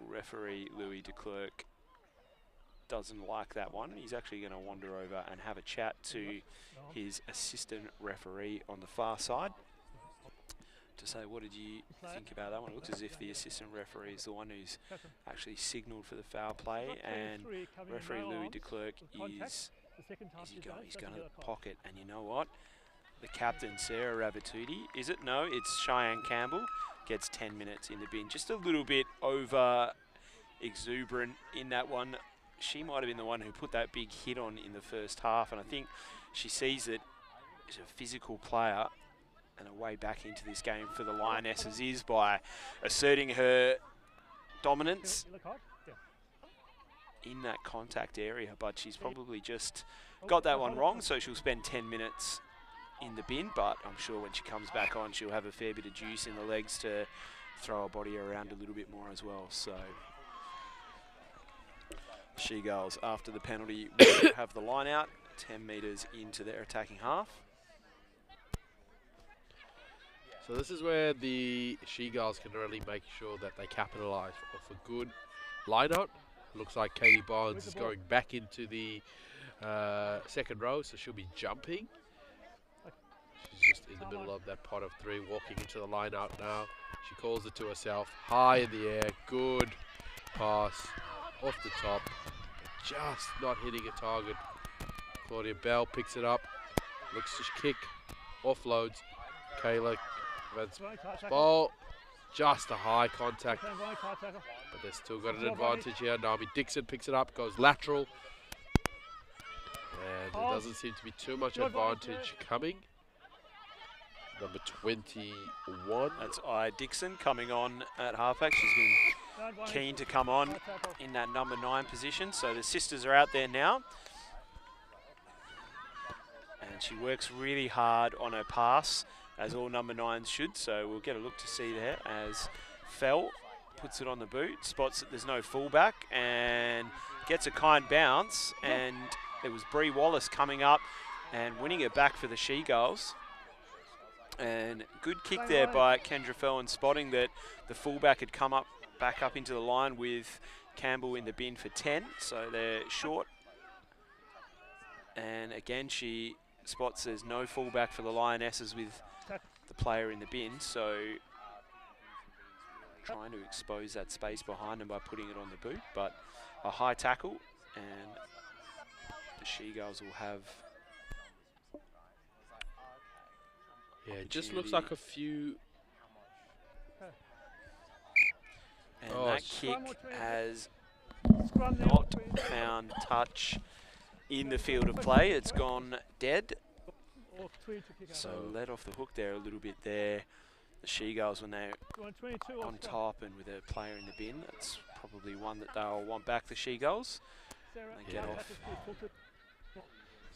referee Louis de Klerk doesn't like that one. He's actually going to wander over and have a chat to his assistant referee on the far side to say, what did you think about that one? It looks as if the assistant referee is the one who's actually signalled for the foul play, and referee Louis de Klerk is he's going to the pocket, and you know what? The captain, Sarah Ravatuti, is it? No, it's Cheyenne Campbell, gets 10 minutes in the bin. Just a little bit over exuberant in that one. She might have been the one who put that big hit on in the first half, and I think she sees that as a physical player, and a way back into this game for the Lionesses is by asserting her dominance in that contact area, but she's probably just got that one wrong, so she'll spend 10 minutes in the bin, but I'm sure when she comes back on, she'll have a fair bit of juice in the legs to throw her body around a little bit more as well. So She-Gulls, after the penalty, will have the line out. 10 metres into their attacking half. So this is where the She-Girls can really make sure that they capitalise off a good line-out. Looks like Katie Barnes is going back into the second row, so she'll be jumping. She's just in the middle of that pot of three, walking into the line-out now. She calls it to herself, high in the air, good pass, off the top, just not hitting a target. Claudia Bell picks it up, looks to kick, offloads. Kayla ball, just a high contact, but they've still got an advantage here. Naomi Dixon picks it up, goes lateral, and there doesn't seem to be too much advantage coming. Number 21. That's Dixon coming on at halfback. She's been keen to come on in that number 9 position. So the sisters are out there now. And she works really hard on her pass, as all number 9s should. So we'll get a look to see there as Fell puts it on the boot, spots that there's no fullback and gets a kind bounce. And it was Bree Wallace coming up and winning it back for the She-Girls. And good kick there by Kendra Fellon, spotting that the fullback had come up, back up into the line with Campbell in the bin for 10. So they're short. And again, she spots there's no fullback for the Lionesses with the player in the bin. So trying to expose that space behind them by putting it on the boot. But a high tackle, and the She-Girls will have... Yeah, it just looks like a few... And that kick has not found touch in the field of play. It's gone dead. So let off the hook there a little bit there. The She-Girls, when they're on top and with a player in the bin, that's probably one that they'll want back, the She-Girls. They get off.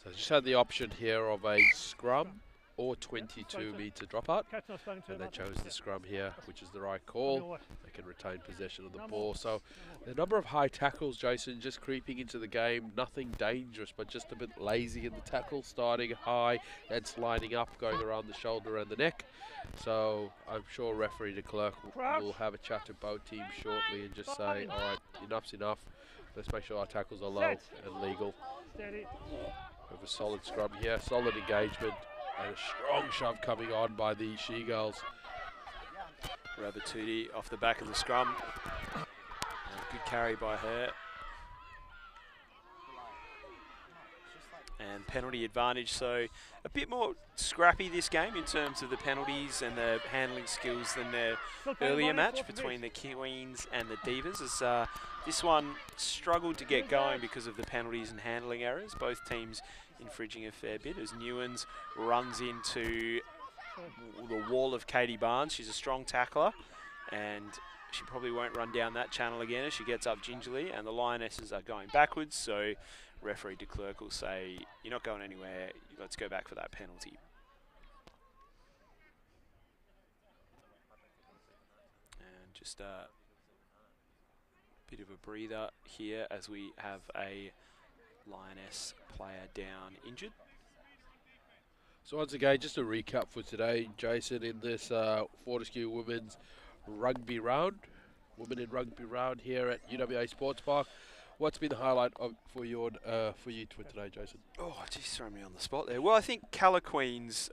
So just had the option here of a scrum or 22-metre dropout, and they chose the scrum here, which is the right call. They can retain possession of the ball. So the number of high tackles, Jason, just creeping into the game, nothing dangerous, but just a bit lazy in the tackle, starting high and sliding up, going around the shoulder and the neck. So I'm sure referee de Klerk will have a chat to both teams shortly and just say, all right, enough's enough. Let's make sure our tackles are low and legal. We have a solid scrum here, solid engagement, and a strong shove coming on by the She-Girls. Rabatudi off the back of the scrum. Good carry by her. And penalty advantage, so a bit more scrappy this game in terms of the penalties and the handling skills than the earlier match between the Queens and the Divas. As this one struggled to get going because of the penalties and handling errors. Both teams infringing a fair bit as Newlands runs into the wall of Katie Barnes. She's a strong tackler, and she probably won't run down that channel again as she gets up gingerly, and the Lionesses are going backwards, so referee de Klerk will say, you're not going anywhere, let's go back for that penalty. And just a bit of a breather here as we have a Lioness player down injured. So once again, just a recap for today, Jason, in this Fortescue Women's Rugby Round, Women in Rugby Round here at UWA Sports Park. What's been the highlight for you today, Jason? Oh, just throw me on the spot there. Well, I think Calla Queens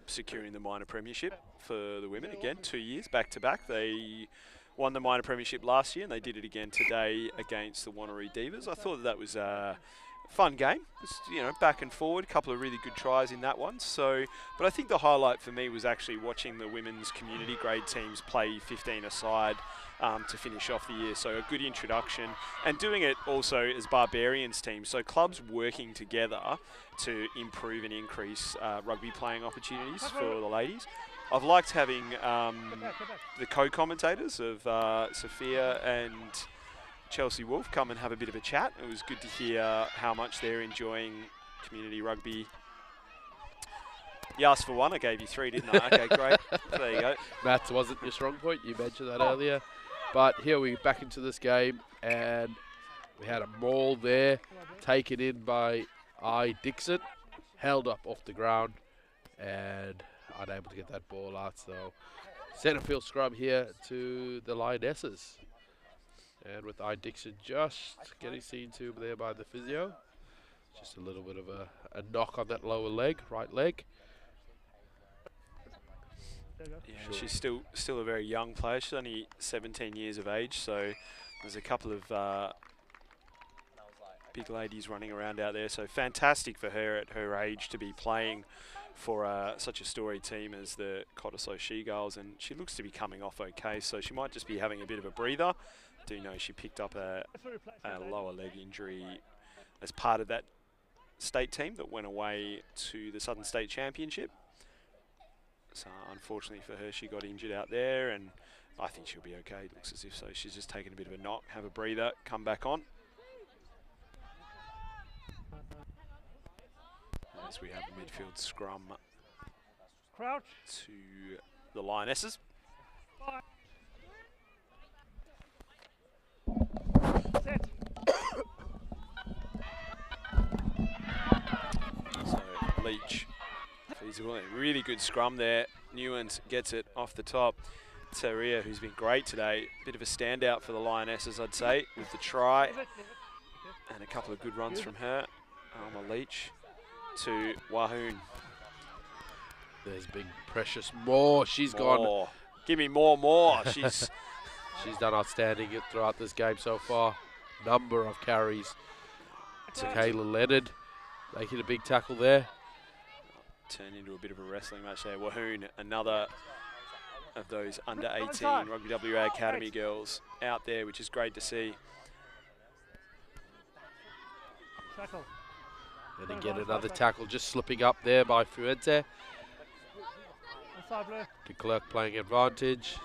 securing the minor premiership for the women again, 2 years back to back. They won the minor premiership last year, and they did it again today against the Wanneroo Divas. I thought that was a fun game. Just, back and forward, a couple of really good tries in that one. So, but I think the highlight for me was actually watching the women's community grade teams play 15-a-side to finish off the year. So a good introduction, and doing it also as Barbarians teams. So clubs working together to improve and increase rugby playing opportunities for the ladies. I've liked having the co-commentators of Sophia and Chelsea Wolf come and have a bit of a chat. It was good to hear how much they're enjoying community rugby. You asked for one, I gave you three, didn't I? Okay, great. There you go. Maths wasn't your strong point, you mentioned that earlier. But here we're back into this game, and we had a maul there, taken in by Dixon, held up off the ground and unable to get that ball out. So centre field scrum here to the Lionesses. And with Dixon just getting seen to there by the physio. Just a little bit of a knock on that lower leg, right leg. Yeah, she's still a very young player. She's only 17 years of age, so there's a couple of big ladies running around out there. So fantastic for her at her age to be playing for such a storied team as the Cottesloe She-Girls, and she looks to be coming off okay. So she might just be having a bit of a breather. I do know she picked up a lower leg injury as part of that state team that went away to the Southern State Championship. So unfortunately for her, she got injured out there, and I think she'll be okay. It looks as if so. She's just taken a bit of a knock, have a breather, come back on. As we have a midfield scrum Crouch to the Lionesses. Set. So Leach. Feasible. Really good scrum there. Newlands gets it off the top. Teria, who's been great today. Bit of a standout for the Lionesses, I'd say, with the try. And a couple of good runs from her. Alma Leach to Wahoon. There's big Precious Moore. She's gone. Give me more. She's done outstanding throughout this game so far. Number of carries to Kayla Leonard. Making a big tackle there. Turned into a bit of a wrestling match there. Wahoon, another of those under 18 Rugby WA Academy girls out there, which is great to see. Tackle. And again, another tackle just slipping up there by Fuente. Inside blue. De Klerk playing advantage.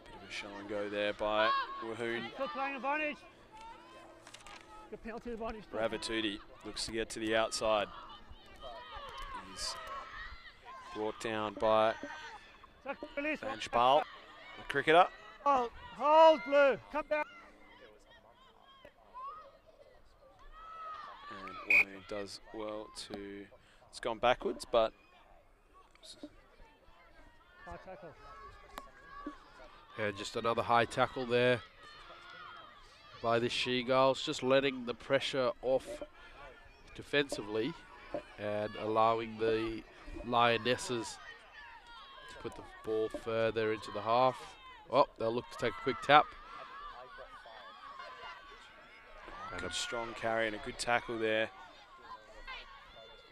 Bit of a show and go there by Wahoon. Still playing advantage. Good penalty advantage. Ravatuti looks to get to the outside. He's brought down by Van Spal, the cricketer. Hold blue. Come down. And Wahoon does well to. It's gone backwards, but. High tackle. And just another high tackle there by the She-Girls, just letting the pressure off defensively and allowing the Lionesses to put the ball further into the half. Oh, they'll look to take a quick tap. And a strong carry and a good tackle there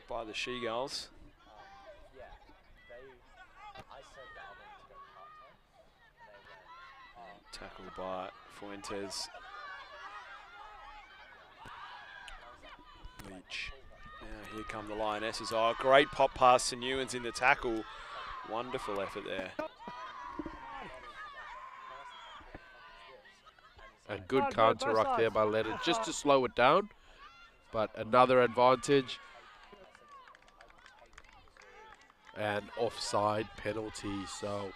by the She-Girls. Tackle by Fuentes. Leach. Now here come the Lionesses. Oh, great pop pass to Newlands in the tackle. Wonderful effort there. A good counter ruck there by Leonard, just to slow it down. But another advantage. And offside penalty, so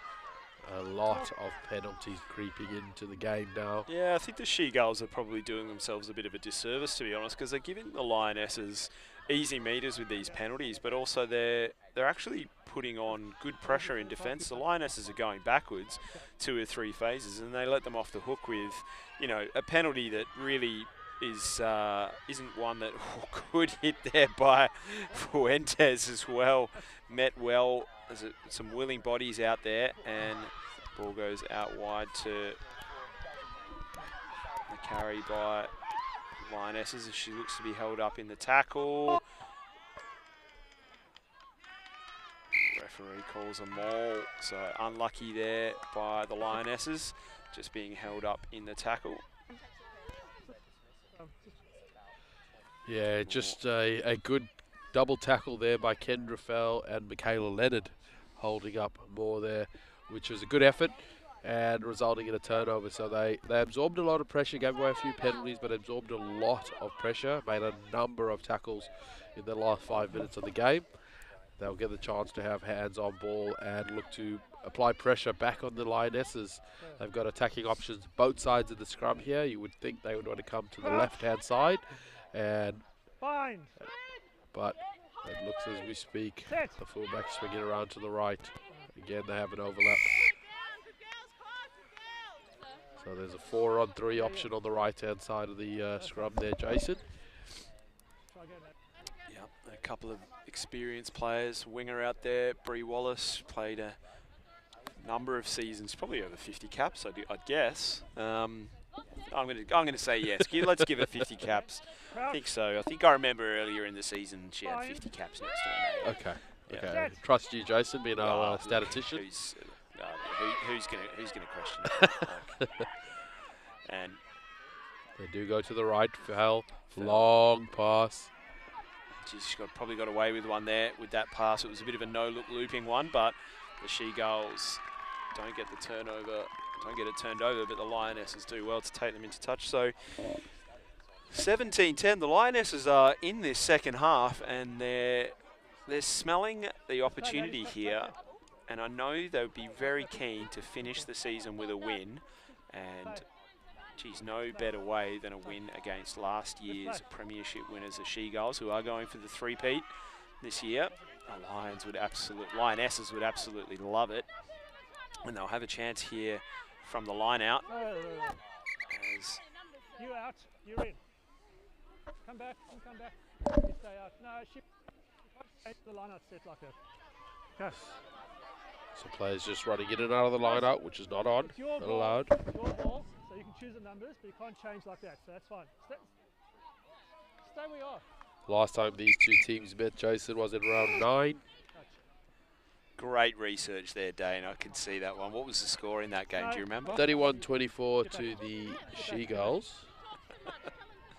a lot of penalties creeping into the game now. Yeah, I think the She-Girls are probably doing themselves a bit of a disservice, to be honest, because they're giving the Lionesses easy meters with these penalties, but also they're actually putting on good pressure in defence. The Lionesses are going backwards 2 or 3 phases, and they let them off the hook with, you know, a penalty that really isn't one that could hit there by Fuentes as well. Met well. There's some willing bodies out there, and the ball goes out wide to the carry by Lionesses as she looks to be held up in the tackle. Referee calls a maul, so unlucky there by the Lionesses, just being held up in the tackle. Yeah, just a good double tackle there by Kendra Fell and Michaela Leonard, holding up more there, which was a good effort and resulting in a turnover. So they absorbed a lot of pressure, gave away a few penalties, but absorbed a lot of pressure, made a number of tackles in the last 5 minutes of the game. They'll get the chance to have hands on ball and look to apply pressure back on the Lionesses. They've got attacking options both sides of the scrum here. You would think they would want to come to the left-hand side and Bind. But it looks as we speak, Set. the fullback swinging around to the right. Again, they have an overlap. So there's a 4-on-3 option on the right-hand side of the scrum there, Jason. Try again. Yep, a couple of experienced players. Winger out there, Bree Wallace, played a number of seasons, probably over 50 caps, I'd guess. I'm gonna say yes. Let's give it 50 caps. I think so. I think I remember earlier in the season she had 50 caps next to her name. Okay. Yeah. Okay. Trust you, Jason, being our statistician. Who's gonna question it? And They do go to the right. Foul. Long pass. she's probably got away with one there with that pass. It was a bit of a no-look looping one, but the She-Gulls don't get the turnover. Don't get it turned over, but the Lionesses do well to take them into touch. So 17-10, the Lionesses are in this second half, and they're smelling the opportunity here. And I know they would be very keen to finish the season with a win. And geez, no better way than a win against last year's premiership winners, the She-Gulls, who are going for the three-peat this year. The Lionesses would absolutely love it, and they'll have a chance here from the line out. As You out. You're in. Come back. Come back. You stay out. No, she can't change the line out set like that. Okay. So players just running in and out of the line out, which is not on, It's your not ball. allowed. It's your ball, so you can choose the numbers, but you can't change like that. So that's fine. Stay where you are. Last time these two teams met, Jason, was in round 9. great research there, Dane. I can see that one. What was the score in that game? Do you remember? 31-24 to the She-Gulls.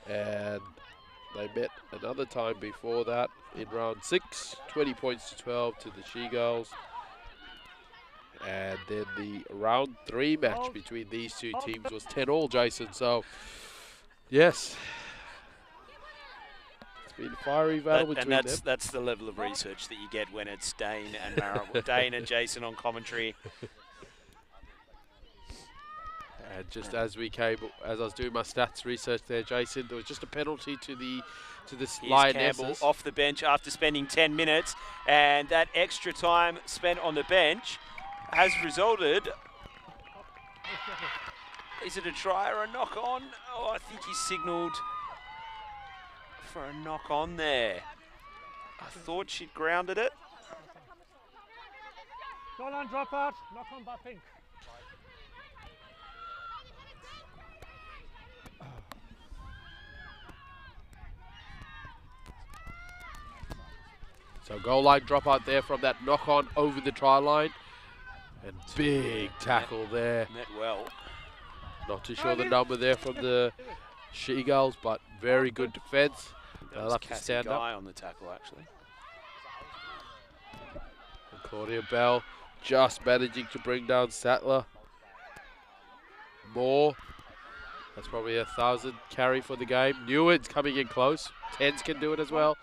And they met another time before that in round 6, 20 points to 12 to the She-Gulls. And then the round 3 match between these two teams was 10-all, Jason. So, yes, it's been a fiery battle between them. That's the level of research that you get when it's Dane and Dane and Jason on commentary. And just as I was doing my stats research there, Jason, there was just a penalty to the Lionesses. Campbell off the bench after spending 10 minutes, and that extra time spent on the bench has resulted. Is it a try or a knock on? Oh, I think he signalled for a knock on there. I thought she'd grounded it. Go on, drop out. Knock on by Pink. So goal line drop out there from that knock on over the try line. And big tackle there. Met well. Not too sure the number there from the She-Gulls, but very good defence. They'll have to stand up. On the tackle, actually. And Claudia Bell just managing to bring down Sattler. Moore. That's probably 1,000 carry for the game. Neward's coming in close. Tens can do it as well.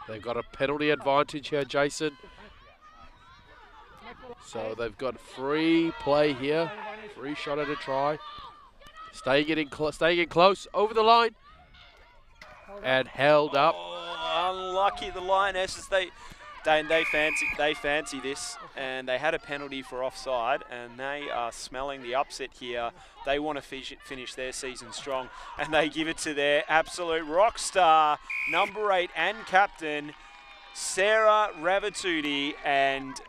They've got a penalty advantage here, Jason. So they've got free play here. Free shot at a try. Staying in close, over the line. And held up. Oh, unlucky the Lionesses. They fancy this, and they had a penalty for offside, and they are smelling the upset here. They want to finish their season strong, and they give it to their absolute rock star, number 8 and captain, Sarah Ravatuti, and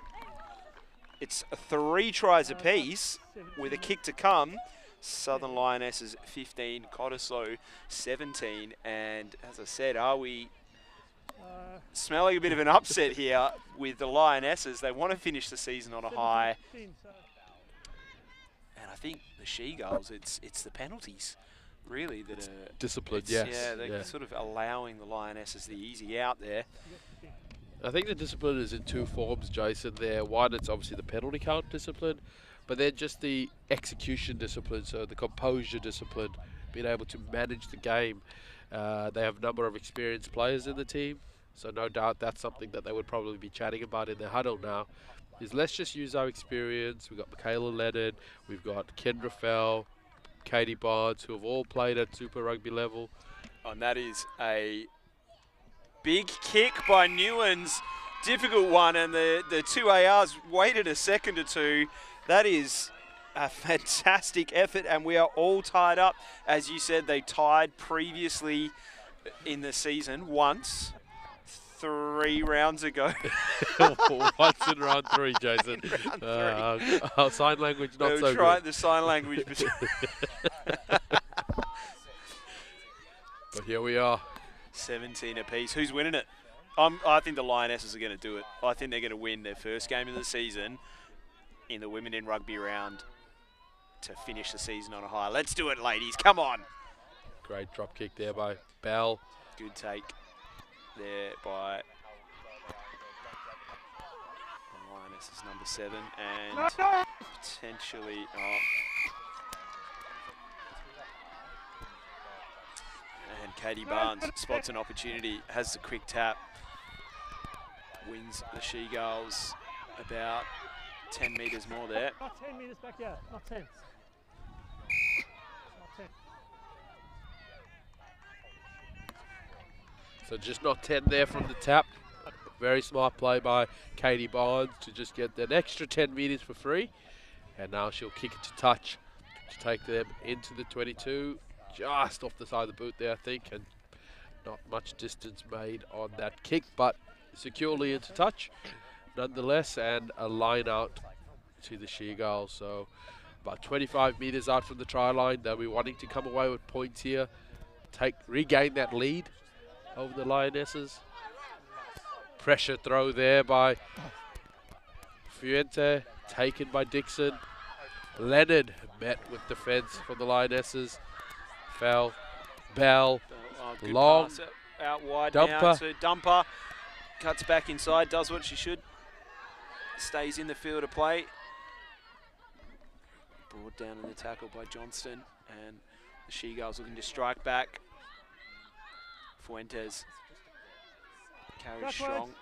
it's 3 tries apiece with a kick to come. Southern Lionesses 15, Cottesloe 17, and as I said, are we smelling a bit of an upset here with the Lionesses? They want to finish the season on a high. And I think the She-Gulls, it's the penalties, really, that are... Discipline, yes. Yeah, they're sort of allowing the Lionesses the easy out there. I think the discipline is in 2 forms, Jason, there. One, it's obviously the penalty count discipline, but then just the execution discipline, so the composure discipline, being able to manage the game. They have a number of experienced players in the team, so no doubt that's something that they would probably be chatting about in their huddle now, is let's just use our experience. We've got Michaela Lennon, we've got Kendra Fell, Katie Barnes, who have all played at Super Rugby level. And that is a big kick by Newlands. Difficult one, and the two ARs waited a second or two. That is a fantastic effort, and we are all tied up. As you said, they tied previously in the season once, 3 rounds ago. Once in round 3, Jason. In round 3. Our sign language not so Try good. the sign language. But here we are. 17 apiece. Who's winning it? I think the Lionesses are going to do it. I think they're going to win their first game of the season in the Women in Rugby round to finish the season on a high. Let's do it, ladies. Come on. Great drop kick there by Bell. Good take there by the Lionesses, number 7. And potentially... And Katie Barnes spots an opportunity, has the quick tap, wins the She-Girls about 10 metres more there. Not 10 metres back here, not 10. Not 10. So just not 10 there from the tap. Very smart play by Katie Barnes to just get an extra 10 metres for free. And now she'll kick it to touch to take them into the 22. Just off the side of the boot there, I think, and not much distance made on that kick, but securely into touch nonetheless, and a line out to the She-Girls. So about 25 metres out from the try line. They'll be wanting to come away with points here, regain that lead over the Lionesses. Pressure throw there by Fuente, taken by Dixon. Leonard met with defence from the Lionesses. Fell. Bell. Good Long. pass out wide Dumper. now to Dumper. Cuts back inside, does what she should. Stays in the field of play. Brought down in the tackle by Johnston. And the She-Girls looking to strike back. Fuentes carries strong.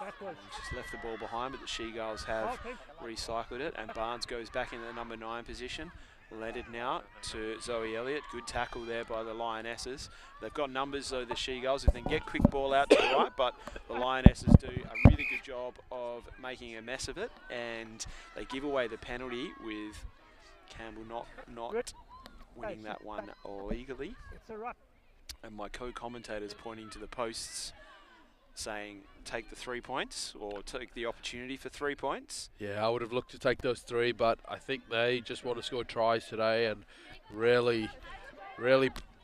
Backwards. Just left the ball behind, but the She-Girls have recycled it. And Barnes goes back in the number 9 position. Led it now to Zoe Elliott. Good tackle there by the Lionesses. They've got numbers, though, the She-Girls, if they can get quick ball out to the right, but the Lionesses do a really good job of making a mess of it, and they give away the penalty with Campbell not winning that one legally. It's a ruck. And my co-commentator's pointing to the posts saying take the 3 points or take the opportunity for 3 points. Yeah, I would have looked to take those 3, but I think they just want to score tries today and really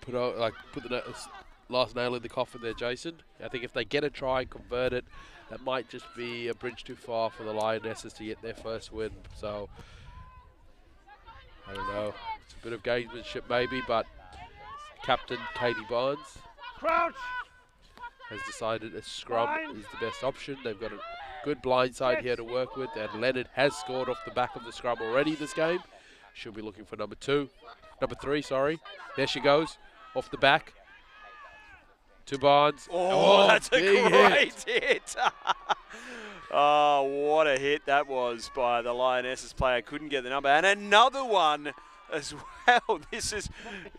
put the last nail in the coffin there, Jason. I think if they get a try and convert it, that might just be a bridge too far for the Lionesses to get their first win. So, I don't know. It's a bit of gamesmanship maybe, but Captain Katie Barnes Crouch! has decided a scrum is the best option. They've got a good blind side here to work with, and Leonard has scored off the back of the scrum already this game. She'll be looking for number 3, sorry. There she goes, off the back to Barnes. Oh, that's a great hit. Oh, what a hit that was by the Lionesses player. Couldn't get the number. And another one as well. This is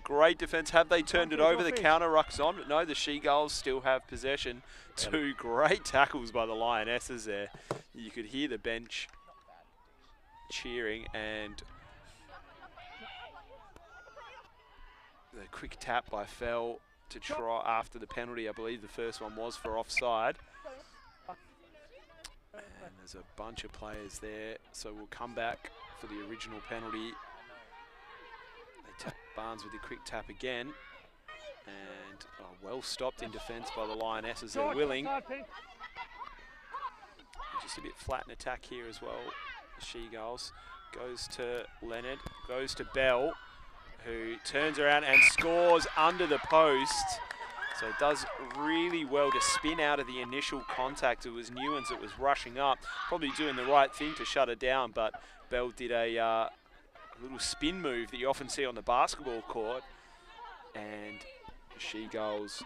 great defence. Have they turned it over? The counter rucks on, but no, the She-Girls still have possession. 2 great tackles by the Lionesses there. You could hear the bench cheering, and the quick tap by Fell to try after the penalty. I believe the first one was for offside. And there's a bunch of players there, so we'll come back for the original penalty. They tap Barnes with the quick tap again, and well stopped in defence by the Lionesses. They're willing. Just a bit flat in attack here as well. The She-Girls goes to Leonard, goes to Bell, who turns around and scores under the post. So it does really well to spin out of the initial contact. It was Newlands that was rushing up, probably doing the right thing to shut it down, but Bell did a little spin move that you often see on the basketball court, and She-Girls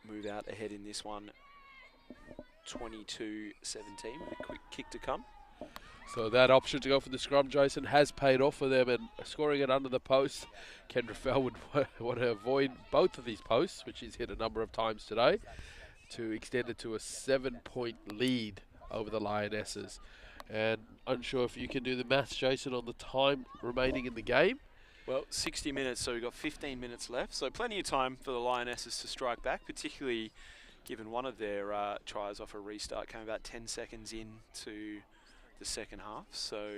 move out ahead in this one, 22-17, with a quick kick to come. So that option to go for the scrum, Jason, has paid off for them, and scoring it under the post. Kendra Fell would want to avoid both of these posts, which he's hit a number of times today, to extend it to a 7-point lead over the Lionesses. And unsure if you can do the maths, Jason, on the time remaining in the game. Well, 60 minutes, so we've got 15 minutes left. So plenty of time for the Lionesses to strike back, particularly given one of their tries off a restart came about 10 seconds into the second half. So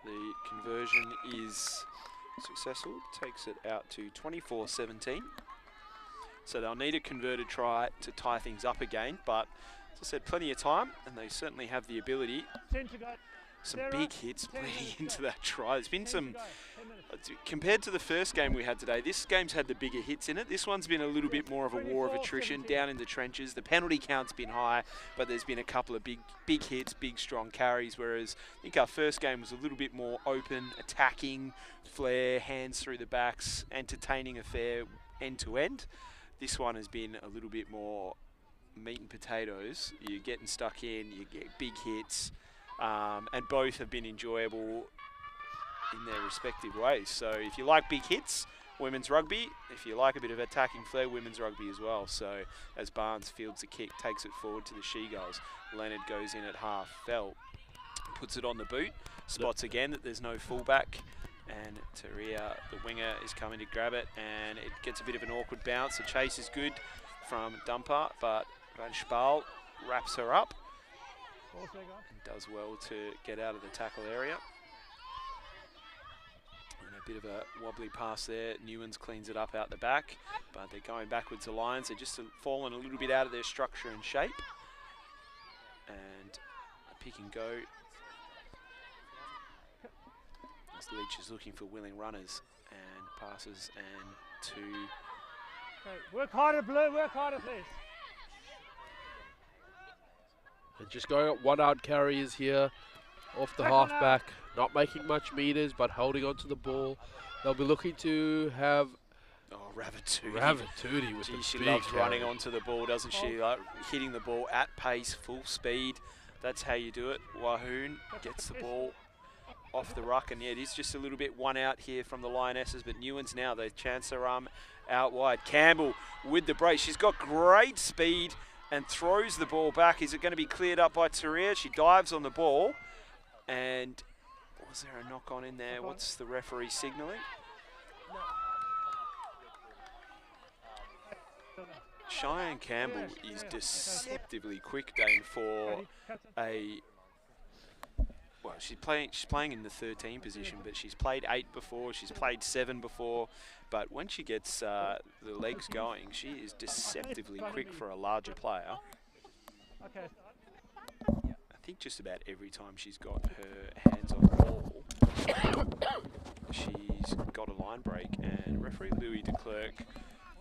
the conversion is successful, takes it out to 24-17. So they'll need a converted try to tie things up again, but as I said, plenty of time, and they certainly have the ability. 10 to go. Some big hits bleeding into that try. There's been some, compared to the first game we had today, this game's had the bigger hits in it. This one's been a little bit more of a war of attrition down in the trenches. The penalty count's been high, but there's been a couple of big hits, big strong carries, whereas I think our first game was a little bit more open, attacking, flair, hands through the backs, entertaining affair end to end. This one has been a little bit more meat and potatoes. You're getting stuck in, you get big hits, and both have been enjoyable in their respective ways. So if you like big hits, women's rugby. If you like a bit of attacking flair, women's rugby as well. So as Barnes fields the kick, takes it forward to the She-Gulls. Leonard goes in at half. Fell puts it on the boot. Spots again that there's no fullback. And Taria, the winger, is coming to grab it. And it gets a bit of an awkward bounce. The chase is good from Dumper, but Van Spal wraps her up. And does well to get out of the tackle area. And a bit of a wobbly pass there. Newlands cleans it up out the back, but they're going backwards, the Lions. They're just fallen a little bit out of their structure and shape. And a pick and go. As Leach is looking for willing runners and passes and to... Okay, work harder, Blue, work harder, please. And just going up 1 out carriers here off the halfback, not making much meters, but holding onto the ball. They'll be looking to have Ravatudi with the she big loves carry. running onto the ball, doesn't she? Like hitting the ball at pace, full speed. That's how you do it. Wahoon gets the ball off the ruck, and yeah, it is just a little bit 1 out here from the Lionesses, but Newlands now, they chance her out wide. Campbell with the brace. She's got great speed and throws the ball back. Is it going to be cleared up by Taria? She dives on the ball. And was there a knock on in there? What's the referee signalling? Cheyenne Campbell is deceptively quick, Dane, for a... Well, she's playing in the 13 position, but she's played 8 before, she's played 7 before, but when she gets the legs going, she is deceptively quick for a larger player. Okay. I think just about every time she's got her hands on the ball, she's got a line break, and referee Louis de Klerk,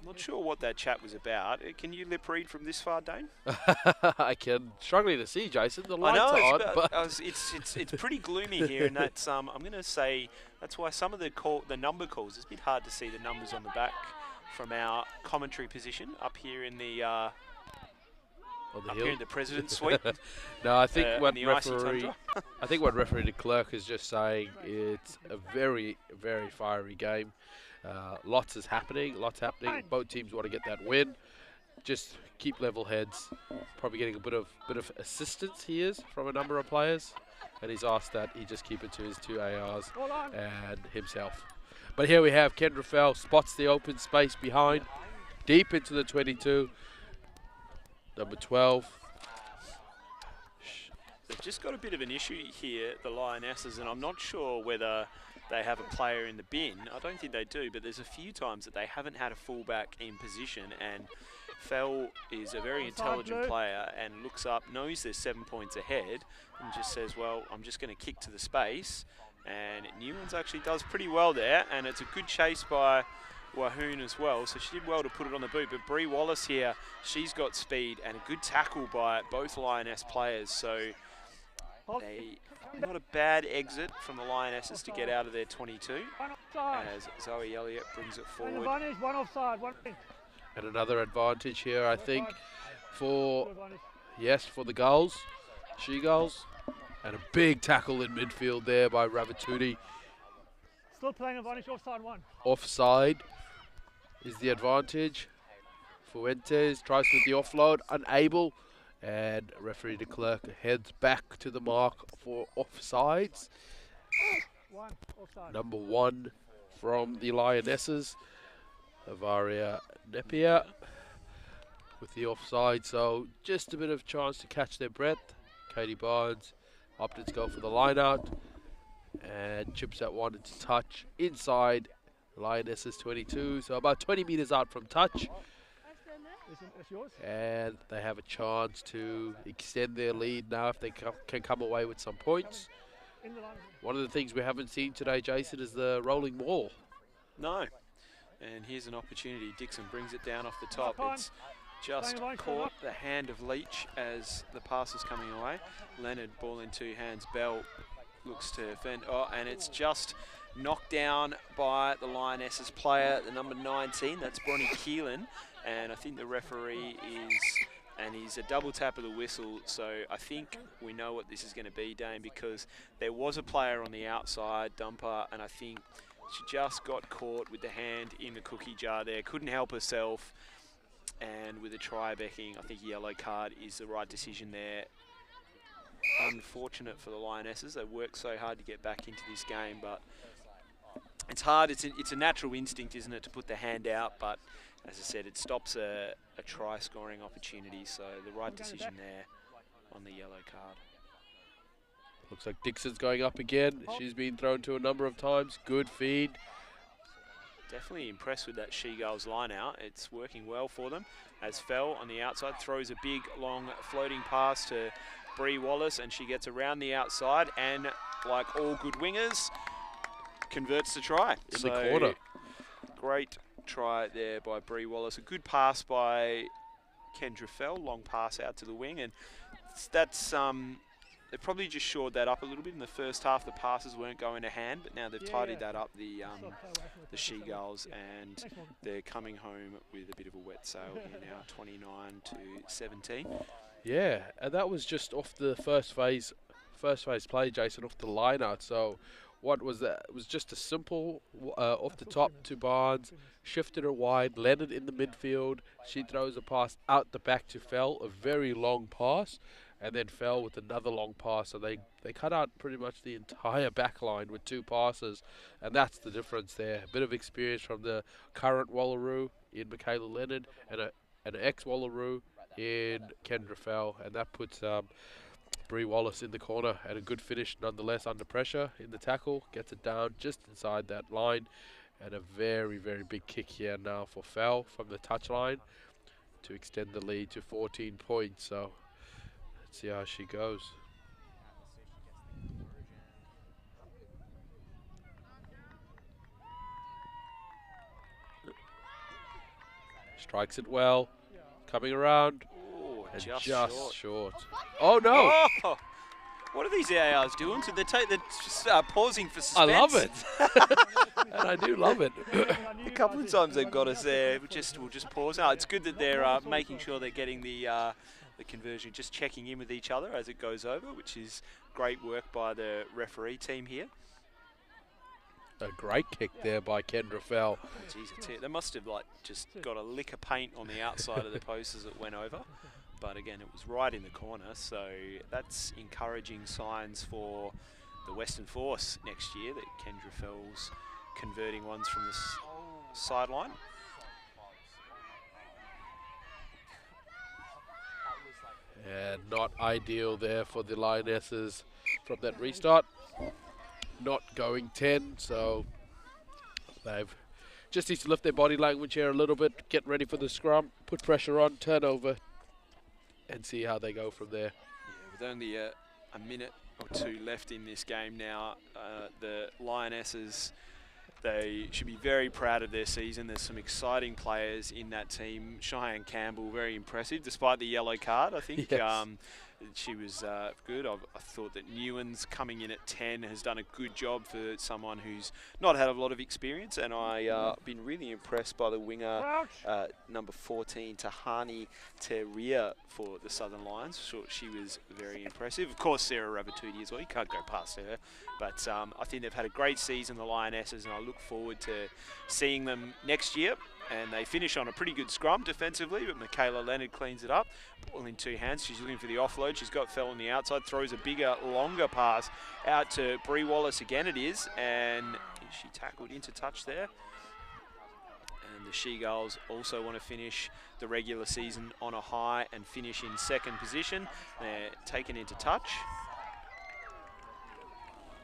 I'm not sure what that chat was about. Can you lip read from this far, Dane? I can. Struggling to see, Jason. The lights are on, but it's pretty gloomy here, and that's I'm going to say that's why some of the number calls. It's a bit hard to see the numbers on the back from our commentary position up here in the here in the President's Suite. No, I think what the icy tundra. I think what referee de Klerk is just saying, it's a very, very fiery game. Lots happening. Both teams want to get that win. Just keep level heads. Probably getting a bit of assistance he is from a number of players, and he's asked that he just keep it to his 2 ARs and himself. But here we have Kendra Fell spots the open space behind, deep into the 22. Number 12. They've just got a bit of an issue here, the Lionesses, and I'm not sure whether they have a player in the bin. I don't think they do, but there's a few times that they haven't had a fullback in position, and Fell is a very intelligent player and looks up, knows they're 7 points ahead, and just says, well, I'm just going to kick to the space. And Newlands actually does pretty well there, and it's a good chase by Wahoon as well, so she did well to put it on the boot. But Bree Wallace here, she's got speed and a good tackle by both Lioness players, so not a bad exit from the Lionesses to get out of their 22 as Zoe Elliott brings it forward. One offside, one. And another advantage here, I think, for the Gulls, She-Gulls. And a big tackle in midfield there by Ravatuti. Still playing advantage, offside 1. Offside is the advantage. Fuentes tries with the offload, unable. And referee de Klerk heads back to the mark for offsides. 1, offside. Number 1 from the Lionesses, Avaria Nepia with the offside. So just a bit of chance to catch their breath. Katie Barnes opted to go for the line out and chips that one into touch inside Lionesses 22. So about 20 meters out from touch. It's yours. And they have a chance to extend their lead now if they can come away with some points. In the line. One of the things we haven't seen today, Jason, is the rolling wall. No. And here's an opportunity. Dixon brings it down off the top. Time. It's just caught the hand of Leach as the pass is coming away. Leonard, ball in 2 hands. Bell looks to defend. Oh, and it's just knocked down by the Lionesses player, the number 19. That's Bronnie Keelan. And I think the referee he's a double tap of the whistle, so I think we know what this is going to be, Dane, because there was a player on the outside, Dumper, and I think she just got caught with the hand in the cookie jar there, couldn't help herself, and with a try backing, I think yellow card is the right decision there. Unfortunate for the Lionesses, they worked so hard to get back into this game, but it's hard, it's a natural instinct, isn't it, to put the hand out, but as I said, it stops a try-scoring opportunity, so the right decision there on the yellow card. Looks like Dixon's going up again. She's been thrown to a number of times. Good feed. Definitely impressed with that She-Girls line out. It's working well for them. As Fell on the outside throws a big, long floating pass to Bree Wallace, and she gets around the outside, and like all good wingers, converts the try. In the corner. Great try there by Bree Wallace. A good pass by Kendra Fell, long pass out to the wing, and that's they probably just shored that up a little bit in the first half. The passes weren't going to hand, but now they've tidied that up, the She-Girls, and they're coming home with a bit of a wet sail here now, 29-17. Yeah, and that was just off the first phase play, Jason, off the line out. So what was that? It was just a simple off the top to Barnes, shifted her wide, Leonard in the midfield. She throws a pass out the back to Fell, a very long pass, and then Fell with another long pass. So they cut out pretty much the entire back line with 2 passes, and that's the difference there. A bit of experience from the current Wallaroo in Michaela Leonard and an ex-Wallaroo in Kendra Fell, and that puts Bree Wallace in the corner, and a good finish nonetheless under pressure in the tackle. Gets it down just inside that line, and a very, very big kick here now for Fell from the touchline to extend the lead to 14 points. So let's see how she goes. Strikes it well, coming around. Ooh, And just short. Oh no! Oh, what are these ARs doing? So they're just pausing for suspense. I love it, and I do love it. A couple of times they've got us there. We'll just pause. Oh, it's good that they're making sure they're getting the conversion, just checking in with each other as it goes over, which is great work by the referee team here. A great kick there by Kendra Fell. Oh, geez, they must have just got a lick of paint on the outside of the post as it went over. But again, it was right in the corner, so that's encouraging signs for the Western Force next year, that Kendra Fell's converting ones from the sideline. And not ideal there for the Lionesses from that restart. Not going 10, so they've just need to lift their body language here a little bit, get ready for the scrum, put pressure on, turn over, and see how they go from there. Yeah, with only a minute or 2 left in this game now, the Lionesses, they should be very proud of their season. There's some exciting players in that team. Cheyenne Campbell, very impressive, despite the yellow card, I think. Yes. she was good. I thought that Newen's coming in at 10 has done a good job for someone who's not had a lot of experience, and I've been really impressed by the winger, number 14, Tahani Teria for the Southern Lions. Thought she was very impressive. Of course, Sarah Rabatudi as well. You can't go past her. But I think they've had a great season, the Lionesses, and I look forward to seeing them next year. And they finish on a pretty good scrum defensively, but Michaela Leonard cleans it up. Ball in two hands. She's looking for the offload. She's got Fell on the outside, throws a bigger, longer pass out to Bree Wallace again it is. And she tackled into touch there. And the She-Girls also want to finish the regular season on a high and finish in second position. They're taken into touch.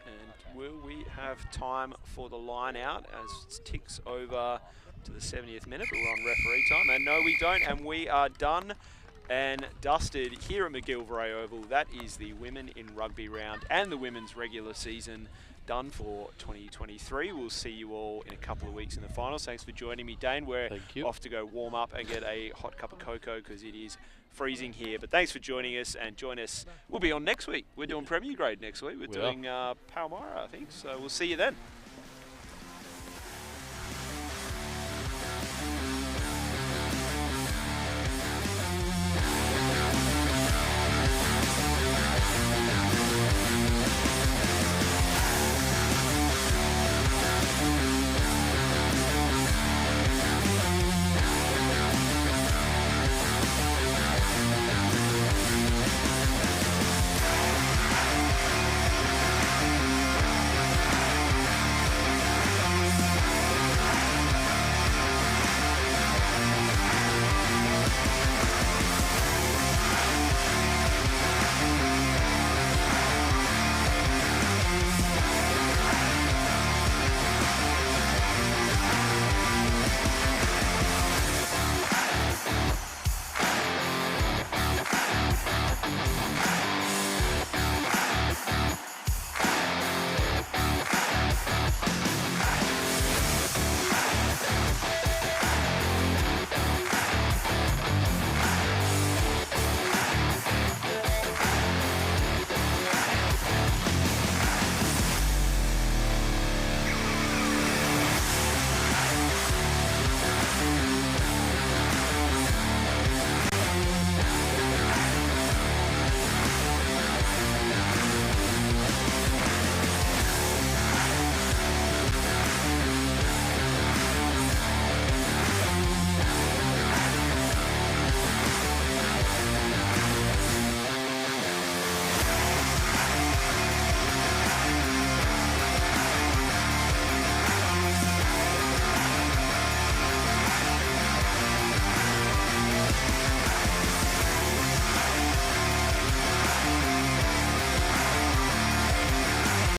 And will we have time for the line out as it ticks over to the 70th minute, but we're on referee time, and no we don't, and we are done and dusted here at McGillivray Oval. That is the women in rugby round and the women's regular season done for 2023. We'll see you all in a couple of weeks in the finals. Thanks for joining me, Dane. We're off to go warm up and get a hot cup of cocoa because it is freezing here, but thanks for joining us, and join us. We'll be on next week. We're doing Premier Grade next week. We're doing Palmyra, I think, so we'll see you then.